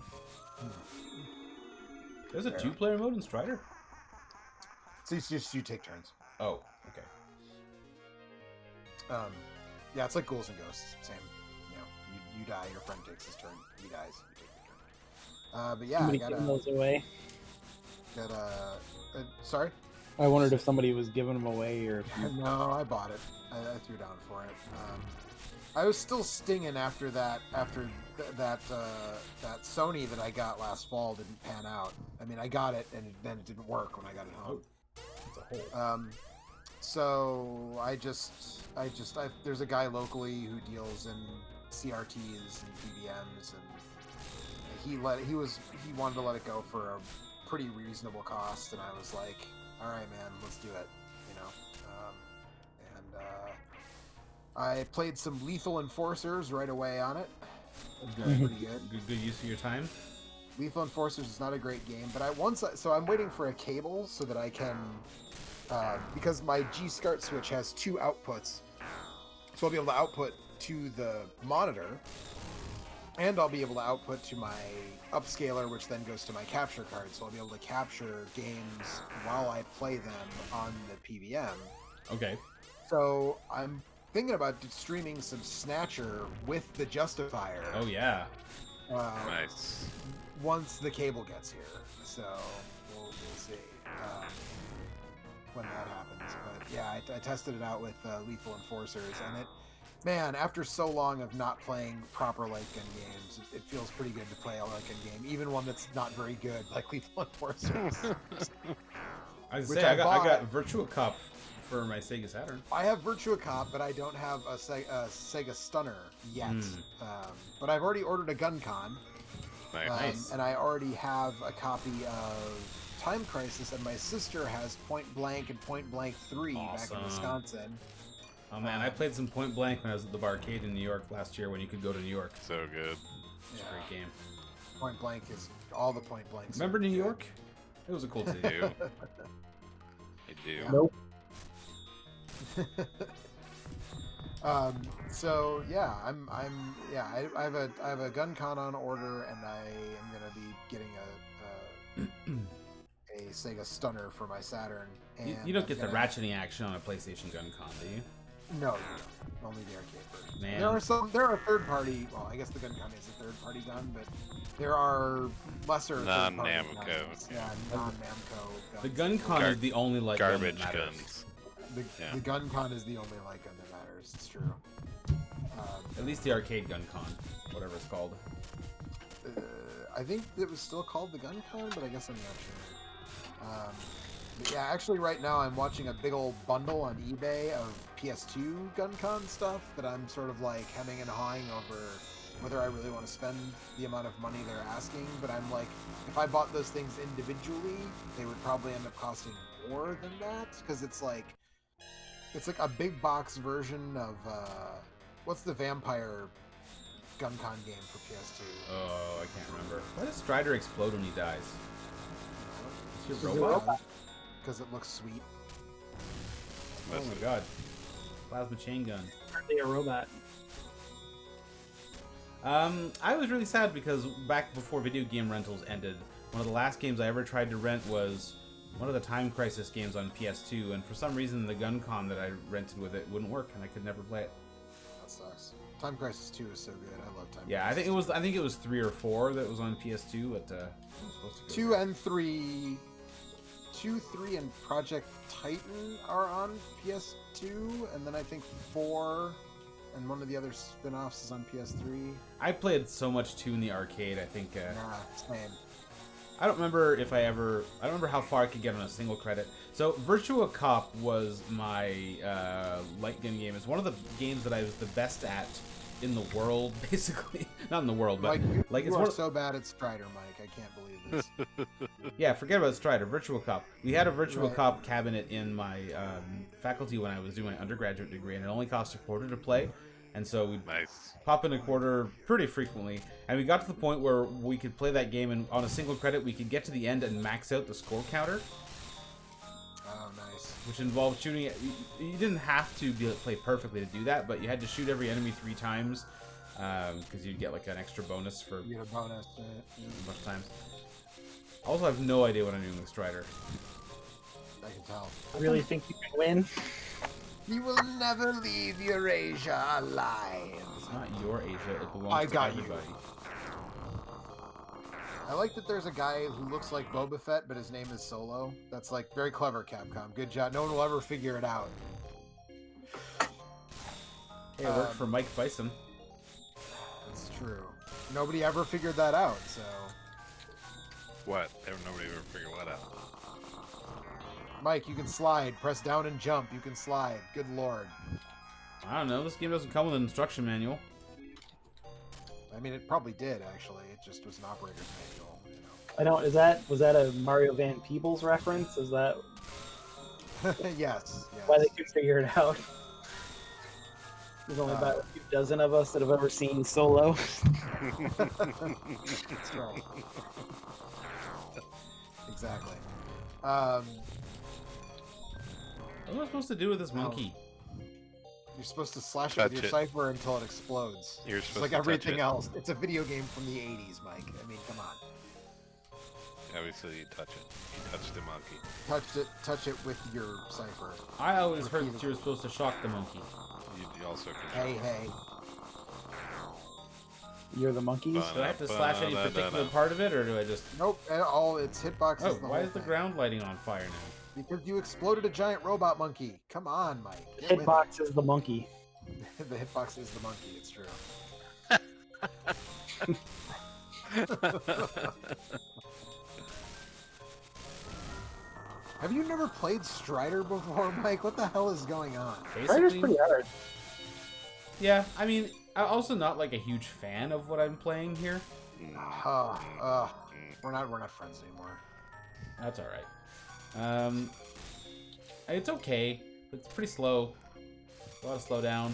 There's a 2-player mode in Strider? So it's just you take turns. Oh, okay. Yeah, it's like Ghouls and Ghosts. Same. You die, your friend takes his turn. He dies, you take your turn. But yeah, Somebody I got giving those away. sorry? I wondered if somebody was giving them away or. If you... No, I bought it. I threw down for it. I was still stinging after that Sony that I got last fall didn't pan out. I mean, I got it and then it didn't work when I got it home. It's a hole. So there's a guy locally who deals in CRTs and PVMs, and he wanted to let it go for a pretty reasonable cost, and I was like, all right, man, let's do it, I played some Lethal Enforcers right away on it. Pretty good. Good use of your time. Lethal Enforcers is not a great game, but I'm waiting for a cable so that I can, because my G-SCART switch has 2 outputs, so I'll be able to output to the monitor, and I'll be able to output to my upscaler, which then goes to my capture card, so I'll be able to capture games while I play them on the PVM. Okay. So I'm thinking about streaming some Snatcher with the Justifier. Oh, yeah. Nice. Once the cable gets here, so we'll see when that happens. But yeah, I tested it out with Lethal Enforcers, and man, after so long of not playing proper light gun games, it feels pretty good to play a light gun game, even one that's not very good, like Lethal Enforcers. I was Which say I bought. got Virtua Cop for my Sega Saturn. I have Virtua Cop, but I don't have a Sega Stunner yet. But I've already ordered a GunCon. Nice. And I already have a copy of Time Crisis, and my sister has Point Blank and Point Blank 3 back in Wisconsin. Oh man, I played some Point Blank when I was at the barcade in New York last year when you could go to New York. So good. It's a great game. Point Blank is all the Point Blanks. Remember New York? It was a cool I city. do. I do. Nope. So yeah, I have a GunCon on order, and I am gonna be getting a Sega Stunner for my Saturn. And You don't get the ratcheting action on a PlayStation GunCon, do you? No, Only the arcade version. Man. There are third party. Well, I guess the gun con is a third party gun, but there are lesser Non-Namco. guns. Yeah, non-Namco guns. The gun con is the only light gun that Garbage matters. guns. The gun con is the only light gun that matters. It's true. At least the arcade gun con, whatever it's called. I think it was still called the gun con, but I guess I'm not sure. But yeah, actually, right now I'm watching a big old bundle on eBay of PS2 gun con stuff that I'm sort of like hemming and hawing over whether I really want to spend the amount of money they're asking. But I'm like, if I bought those things individually, they would probably end up costing more than that, because it's like a big box version of what's the vampire gun con game for PS2? Oh, I can't remember. Why does Strider explode when he dies? It's your Is it robot? Because it looks sweet. Oh my god. Plasma chain gun. Hardly a robot. I was really sad because back before video game rentals ended, one of the last games I ever tried to rent was one of the Time Crisis games on PS2, and for some reason the gun con that I rented with it wouldn't work, and I could never play it. That sucks. Time Crisis 2 is so good. I love Time Yeah, Crisis. I think it was 3 or 4 that was on PS2, but it was supposed to go 2 and 3. 2, 3, and Project Titan are on PS2, and then I think 4 and one of the other spin-offs is on PS3. I played so much 2 in the arcade, I think. Nah, same. I don't remember I don't remember how far I could get on a single credit. So Virtua Cop was my light gun game. It's one of the games that I was the best at in the world, basically. Not in the world, but Like, it's you one are of, so bad at Strider, Mike. I can't believe this. yeah, forget about Strider. Virtua Cop. We had a Virtua Right. Cop cabinet in my faculty when I was doing my undergraduate degree, and it only cost $0.25 to play. And so we'd Nice. pop in $0.25 pretty frequently. And we got to the point where we could play that game, and on a single credit, we could get to the end and max out the score counter, Oh, nice. which involved shooting. You didn't have to play perfectly to do that, but you had to shoot every enemy 3 times because you'd get like an extra bonus for You get a bonus. a bunch of times. Also, I have no idea what I'm doing with Strider. I can tell. I really think you can win. You will never leave Eurasia alive. It's not your Asia; it belongs I to got you. everybody. I like that there's a guy who looks like Boba Fett, but his name is Solo. That's like very clever, Capcom. Good job. No one will ever figure it out. Hey, it worked for Mike Bison. That's true. Nobody ever figured that out, so... What? Nobody ever figured what out. Mike, you can slide. Press down and jump. You can slide. Good lord. I don't know. This game doesn't come with an instruction manual. I mean, it probably did, actually. It just was an operator's manual, you know. I don't. Was that a Mario Van Peebles reference? Is that Yes. why they could figure it out? There's only about a few dozen of us that have ever seen Solo. That's right. Exactly. What am I supposed to do with this monkey? You're supposed to slash it Touch with your it. cipher until it explodes. You're It's supposed like to touch everything it. else. It's a video game from the 80s, Mike. I mean, come on. Obviously, you touch it. You touch the monkey. Touch it with your cipher. I always heard that you were supposed to shock the monkey. You also can. Hey. You're the monkeys. Do I have to slash any particular part of it, or do I just... Nope, all its hitboxes. Oh, the why whole is the thing. ground lighting on fire now? Because you exploded a giant robot monkey. Come on, Mike. Get with Hitbox is the monkey. it. The hitbox is the monkey. It's true. Have you never played Strider before, Mike? What the hell is going on? Strider's pretty hard. Yeah, I mean, I'm also not like a huge fan of what I'm playing here. We're not friends anymore. That's all right. It's okay. It's pretty slow. A lot of slowdown.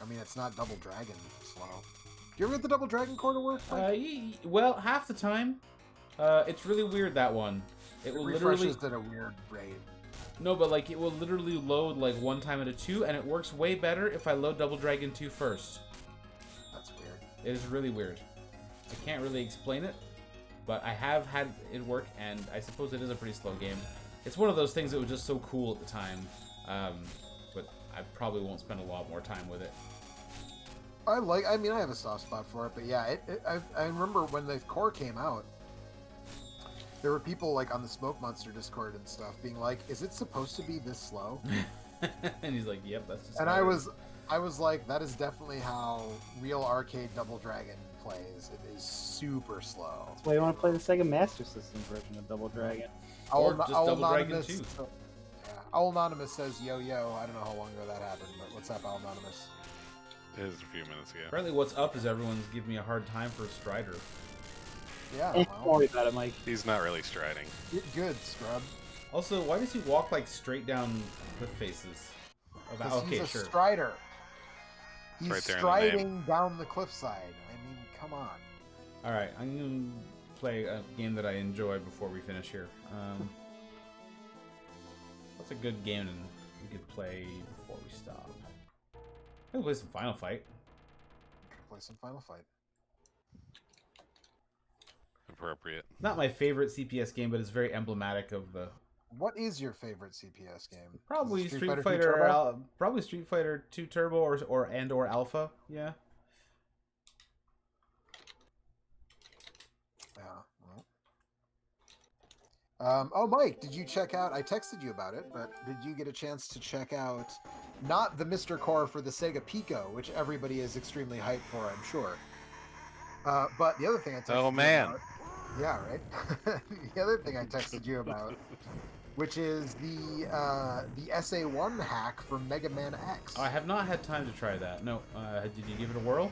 I mean, it's not Double Dragon slow. Do you ever get the Double Dragon core to work? Mike? Well, half the time. It's really weird, that one. It will literally... refreshes at a weird rate. No, but like it will literally load like one time at a 2, and it works way better if I load Double Dragon 2 first. That's weird. It is really weird. I can't really explain it, but I have had it work, and I suppose it is a pretty slow game. It's one of those things that was just so cool at the time. I probably won't spend a lot more time with it. I mean, I have a soft spot for it, but yeah, I remember when the core came out, there were people like on the Smoke Monster Discord and stuff being like, "Is it supposed to be this slow?" And he's like, "Yep, that's just." And I was like, "That is definitely how real arcade Double Dragon plays. It is super slow." That's why you want to play the Sega Master System version of Double Dragon. Or just Double Dragon 2. Yeah, Owl Anonymous says, "Yo yo." I don't know how long ago that happened, but what's up, Owl Anonymous? It was a few minutes ago. Apparently, what's up is everyone's giving me a hard time for Strider. Yeah, Don't well, worry about it, Mike. He's not really striding. good, scrub. Also, why does he walk like straight down cliff faces? He's a Sure. strider. He's right there in the striding down the cliffside. I mean, come on. All right, I'm gonna play a game that I enjoy before we finish here. What's a good game that we could play before we stop? I can play some Final Fight. Play some Final Fight. Appropriate. Not my favorite CPS game, but it's very emblematic of the. What is your favorite CPS game? Probably Is it Street 2 Fighter, Turbo? probably Street Fighter 2 Turbo or Alpha. Yeah. Yeah. Well. Oh, Mike, did you check out? I texted you about it, but did you get a chance to check out not the MiSTer Core for the Sega Pico, which everybody is extremely hyped for, I'm sure. But the other thing I texted Oh, you man. about, yeah, right. The other thing I texted you about, which is the SA1 hack from Mega Man X. I have not had time to try that. No. Did you give it a whirl?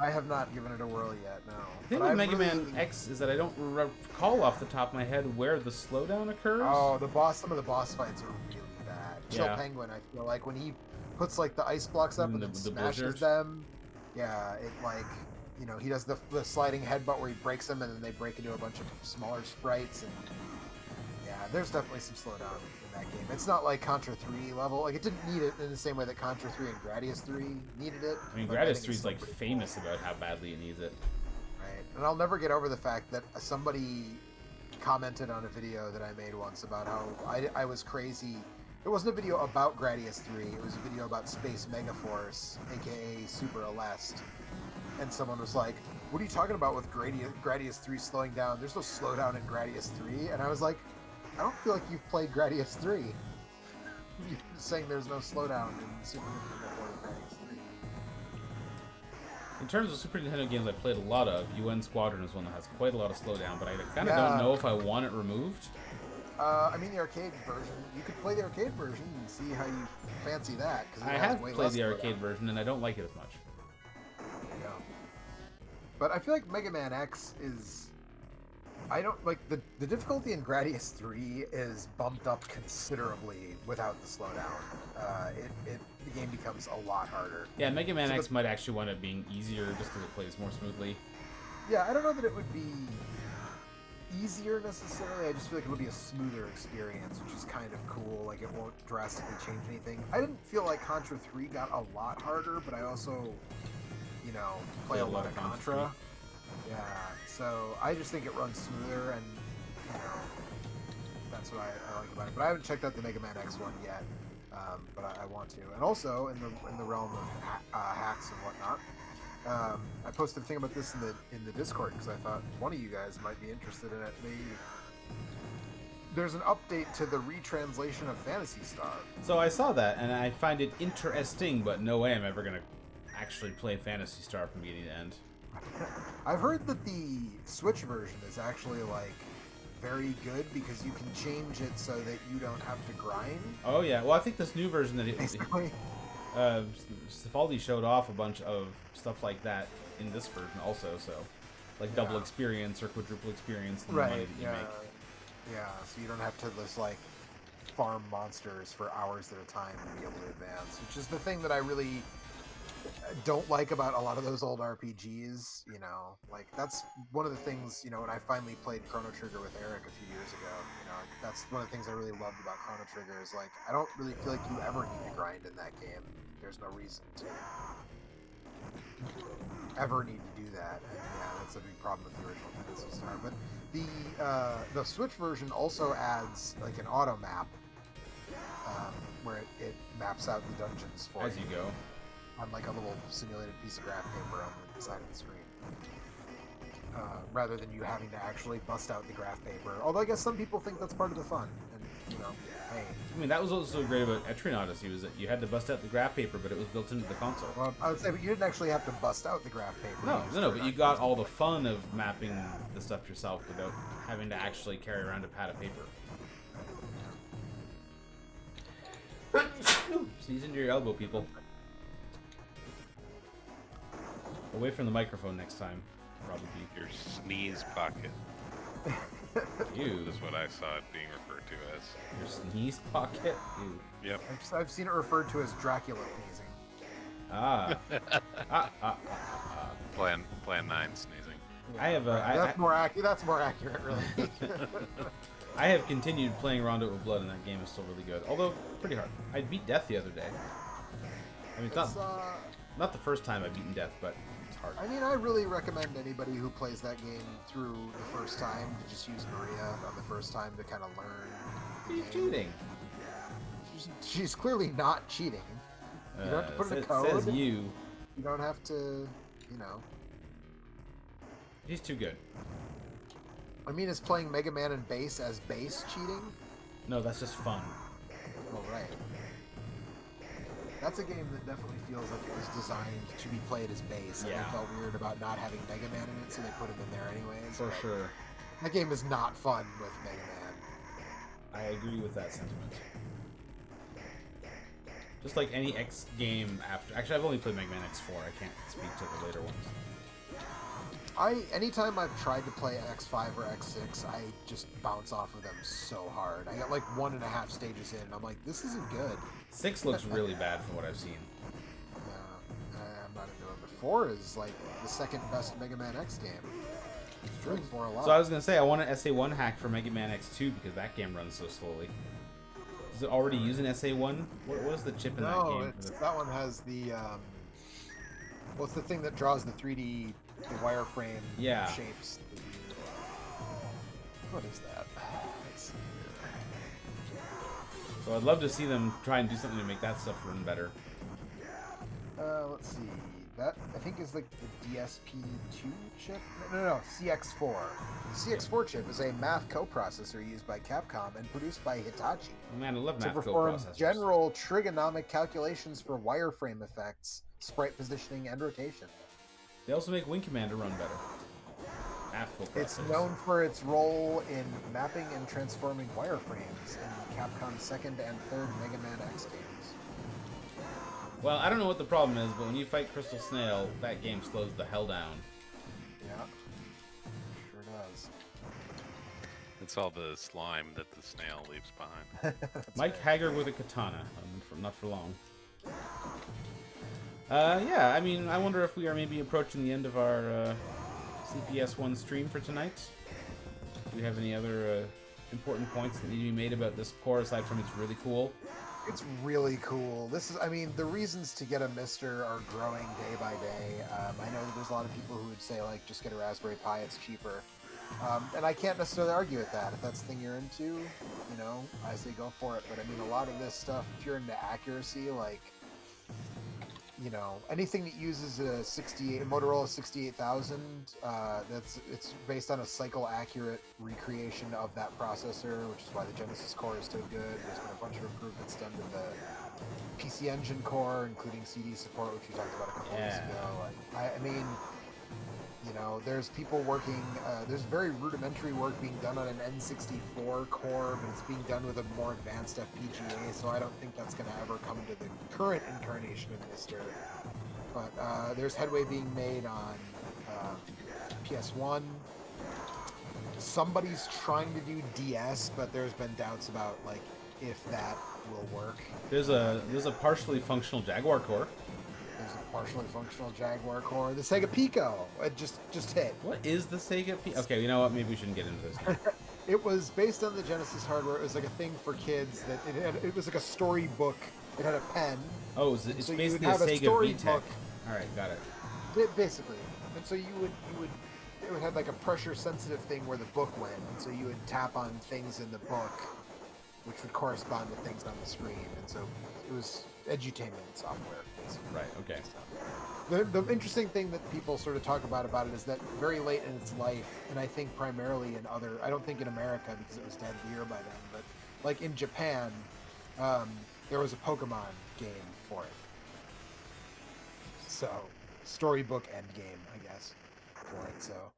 I have not given it a whirl yet. No. The thing But with I've Mega really- Man X is that I don't recall off the top of my head where the slowdown occurs. Oh, some of the boss fights are really bad. Chill Yeah. Penguin, I feel like when he puts like the ice blocks up and then the smashes blizzard. them. Yeah, it like he does the sliding headbutt where he breaks them and then they break into a bunch of smaller sprites and yeah, there's definitely some slowdown in that game. It's not like Contra 3 level. Like it didn't need it in the same way that Contra 3 and Gradius 3 needed it. I mean, but Gradius think 3 it's is still like pretty famous cool. about how badly it needs it. Right. And I'll never get over the fact that somebody commented on a video that I made once about how I was crazy. It wasn't a video about Gradius 3, it was a video about Space Megaforce, aka Super Aleste. And someone was like, "What are you talking about with Gradius 3 slowing down? There's no slowdown in Gradius 3." And I was like, I don't feel like you've played Gradius 3. You're saying there's no slowdown in Super Nintendo or Gradius 3. In terms of Super Nintendo games I played a lot of, UN Squadron is one that has quite a lot of slowdown, but I kind of Yeah. don't know if I want it removed. I mean, the arcade version. You could play the arcade version and see how you fancy that. Because I have played the arcade version, and I don't like it as much. Yeah. But I feel like Mega Man X is. I don't like the difficulty in Gradius 3 is bumped up considerably without the slowdown. The game becomes a lot harder. Yeah, Mega Man So X might actually wind up being easier just because it plays more smoothly. Yeah, I don't know that it would be easier necessarily. I just feel like it would be a smoother experience, which is kind of cool. Like it won't drastically change anything. I didn't feel like Contra 3 got a lot harder, but I also, play a lot of Contra. Yeah, so I just think it runs smoother, and that's what I like about it. But I haven't checked out the Mega Man X one yet, but I want to. And also in the realm of hacks and whatnot, I posted a thing about this in the Discord because I thought one of you guys might be interested in it. There's an update to the retranslation of Phantasy Star. So I saw that, and I find it interesting, but no way I'm ever going to actually play Phantasy Star from beginning to end. I've heard that the Switch version is actually like very good because you can change it so that you don't have to grind. Oh yeah, well I think this new version that Basically. Cifaldi showed off a bunch of stuff like that in this version also, so like double experience or quadruple experience in the money Right. that you Yeah. make. Yeah. So you don't have to just like farm monsters for hours at a time to be able to advance, which is the thing that I really don't like about a lot of those old RPGs. Like that's one of the things. When I finally played Chrono Trigger with Eric a few years ago, that's one of the things I really loved about Chrono Trigger is like I don't really feel like you ever need to grind in that game. There's no reason to ever need to do that. And yeah, that's a big problem with the original Phantasy Star. But the Switch version also adds like an auto map where it maps out the dungeons for As you go. on like a little simulated piece of graph paper on the side of the screen. Rather than you having to actually bust out the graph paper. Although I guess some people think that's part of the fun. And, you know, hey. I mean, that was also so great about Etrian Odyssey, was that you had to bust out the graph paper, but it was built into the console. Well, I would say, but you didn't actually have to bust out the graph paper. No, but you got all the fun of mapping the stuff yourself without having to actually carry around a pad of paper. Sneeze into your elbow, people. Away from the microphone next time, probably. Your sneeze pocket. Ew. Is what I saw it being referred to as. Your sneeze pocket? Ew. Yep. I've seen it referred to as Dracula sneezing. Ah. Plan 9 sneezing. I have That's more accurate. That's more accurate, really. I have continued playing Rondo with Blood, and that game is still really good. Although, pretty hard. I beat Death the other day. I mean, it's not the first time I've beaten Death, but it's hard. I mean, I really recommend anybody who plays that game through the first time to just use Maria on the first time to kind of learn. You're cheating. She's clearly not cheating. You don't have to put in a code. Says you. You don't have to, you know. She's too good. I mean, is playing Mega Man and bass as bass cheating? No, that's just fun. Oh, right. That's a game that definitely feels like it was designed to be played as bass. And Yeah. they felt weird about not having Mega Man in it, so they put him in there anyways. For but sure. That game is not fun with Mega Man. I agree with that sentiment. Just like any X game after... Actually, I've only played Mega Man X4. I can't speak to the later ones. Anytime I've tried to play X5 or X6, I just bounce off of them so hard. I got like 1.5 stages in, and I'm like, this isn't good. 6 looks really bad from what I've seen. I'm not into it, but 4 is like the second best Mega Man X game. It's true. 4 a lot. So I was going to say, I want an SA1 hack for Mega Man X2 because that game runs so slowly. Does it already use an SA1? What is the chip in that game? No, that one has the, well, it's the thing that draws the 3D, the wireframe shapes. What is that? Let's see here. So I'd love to see them try and do something to make that stuff run better. Let's see. That, I think, is like the DSP2 chip? No, CX4. The CX4 chip is a math coprocessor used by Capcom and produced by Hitachi Oh, man, I love to math perform coprocessors. general trigonomic calculations for wireframe effects, sprite positioning, and rotation. They also make Wing Commander run better. Math coprocessors. It's known for its role in mapping and transforming wireframes in Capcom's second and third Mega Man X games. Well, I don't know what the problem is, but when you fight Crystal Snail, that game slows the hell down. Yeah, sure does. It's all the slime that the snail leaves behind. Mike Hager with a katana. Not for long. Yeah, I mean, I wonder if we are maybe approaching the end of our CPS1 stream for tonight. Do we have any other important points that need to be made about this core, aside from it's really cool? It's really cool. This is, I mean, the reasons to get a MiSTer are growing day by day. I know that there's a lot of people who would say, like, just get a Raspberry Pi, it's cheaper. And I can't necessarily argue with that. If that's the thing you're into, you know, I say go for it. But I mean, a lot of this stuff, if you're into accuracy, like, you know, anything that uses a Motorola 68000, it's based on a cycle accurate recreation of that processor, which is why the Genesis core is so good. There's been a bunch of improvements done to the PC Engine core, including CD support, which we talked about a couple weeks ago. I mean, you know, there's people working, there's very rudimentary work being done on an N64 core, but it's being done with a more advanced FPGA, so I don't think that's going to ever come to the current incarnation of MiSTer. But there's headway being made on PS1. Somebody's trying to do DS, but there's been doubts about, like, if that will work. There's a partially functional Jaguar core. There's a partially functional Jaguar core. The Sega Pico, it just hit. What is the Sega Pico? Okay, you know what? Maybe we shouldn't get into this. It was based on the Genesis hardware. It was like a thing for kids that it was like a storybook. It had a pen. Oh, it's so basically you would a have Sega story VTech. book. All right, got it. Basically, and so it would have like a pressure sensitive thing where the book went, and so you would tap on things in the book which would correspond to things on the screen, and so it was edutainment software. Basically. Right. Okay. The interesting thing that people sort of talk about it is that very late in its life, and I think primarily in other, I don't think in America because it was dead year by then, but like in Japan, there was a Pokemon game for it. So storybook end game, I guess, for it. So,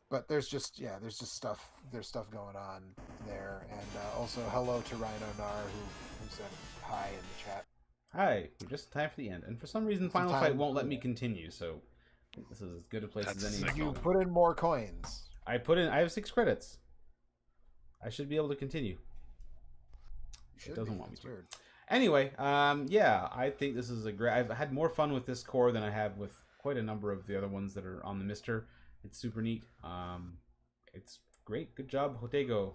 but there's just stuff. There's stuff going on there, and also hello to Rhino Nar who said hi in the chat. Hi, we're just in time for the end, and for some reason, Final Fight won't let me continue. So this is as good a place as any. You put in more coins. I have 6 credits. I should be able to continue. It doesn't want me to. Weird. Anyway, yeah, I think this is a great. I've had more fun with this core than I have with quite a number of the other ones that are on the MiSTer. It's super neat. It's great. Good job, Hotego.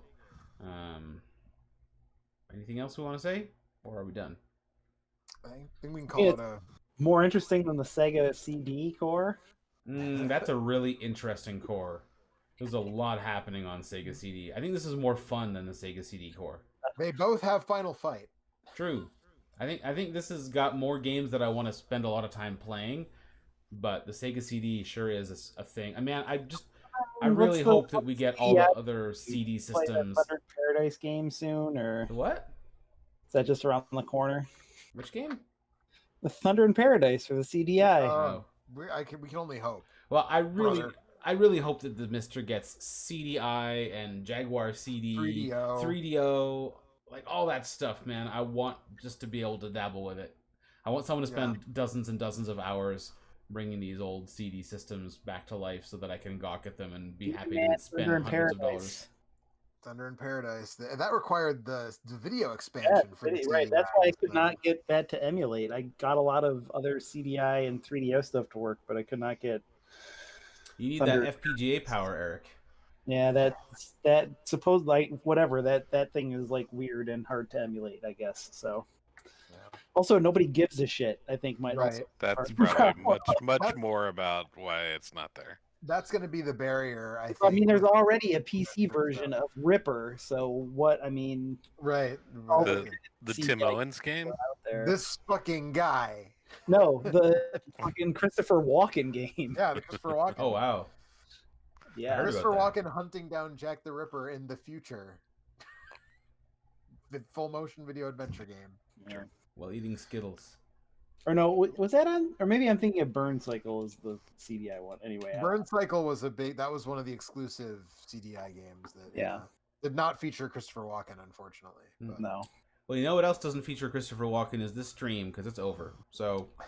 Anything else we want to say, or are we done? I think we can call it a more interesting than the Sega CD core. That's a really interesting core. There's a lot happening on Sega CD. I think this is more fun than the Sega CD core. They both have Final Fight. True. I think this has got more games that I want to spend a lot of time playing, but the Sega CD sure is a thing. I mean, I really hope that we get all the other CD systems. Play the Thunder Paradise game soon, or The what? Is that just around the corner? Which game? The Thunder in Paradise for the CDI. We can only hope. Well, I really hope that the MiSTer gets CDI and Jaguar CD, 3DO, like all that stuff, man. I want just to be able to dabble with it. I want someone to spend dozens and dozens of hours bringing these old CD systems back to life so that I can gawk at them and be happy to spend hundreds of dollars. Thunder in Paradise. That required the video expansion for the right. That's why I could not get that to emulate. I got a lot of other CDI and 3DO stuff to work, but I could not get. You need that FPGA power, Eric. Yeah, that supposed like whatever that thing is like weird and hard to emulate, I guess. So. Also, nobody gives a shit. I think might also. That's probably much more about why it's not there. That's going to be the barrier. I think. I mean, there's already a PC version of Ripper, so what? I mean, right? The Tim Owens game. This fucking guy. No, the fucking Christopher Walken game. Yeah, the Christopher Walken. Oh wow. Yeah, Christopher Walken hunting down Jack the Ripper in the future. The full motion video adventure game. Yeah. While eating Skittles. Or no, was that on? Or maybe I'm thinking of Burn Cycle is the CDI one. Anyway, Burn Cycle was that was one of the exclusive CDI games that did not feature Christopher Walken, unfortunately. But. No. Well, you know what else doesn't feature Christopher Walken is this stream because it's over. So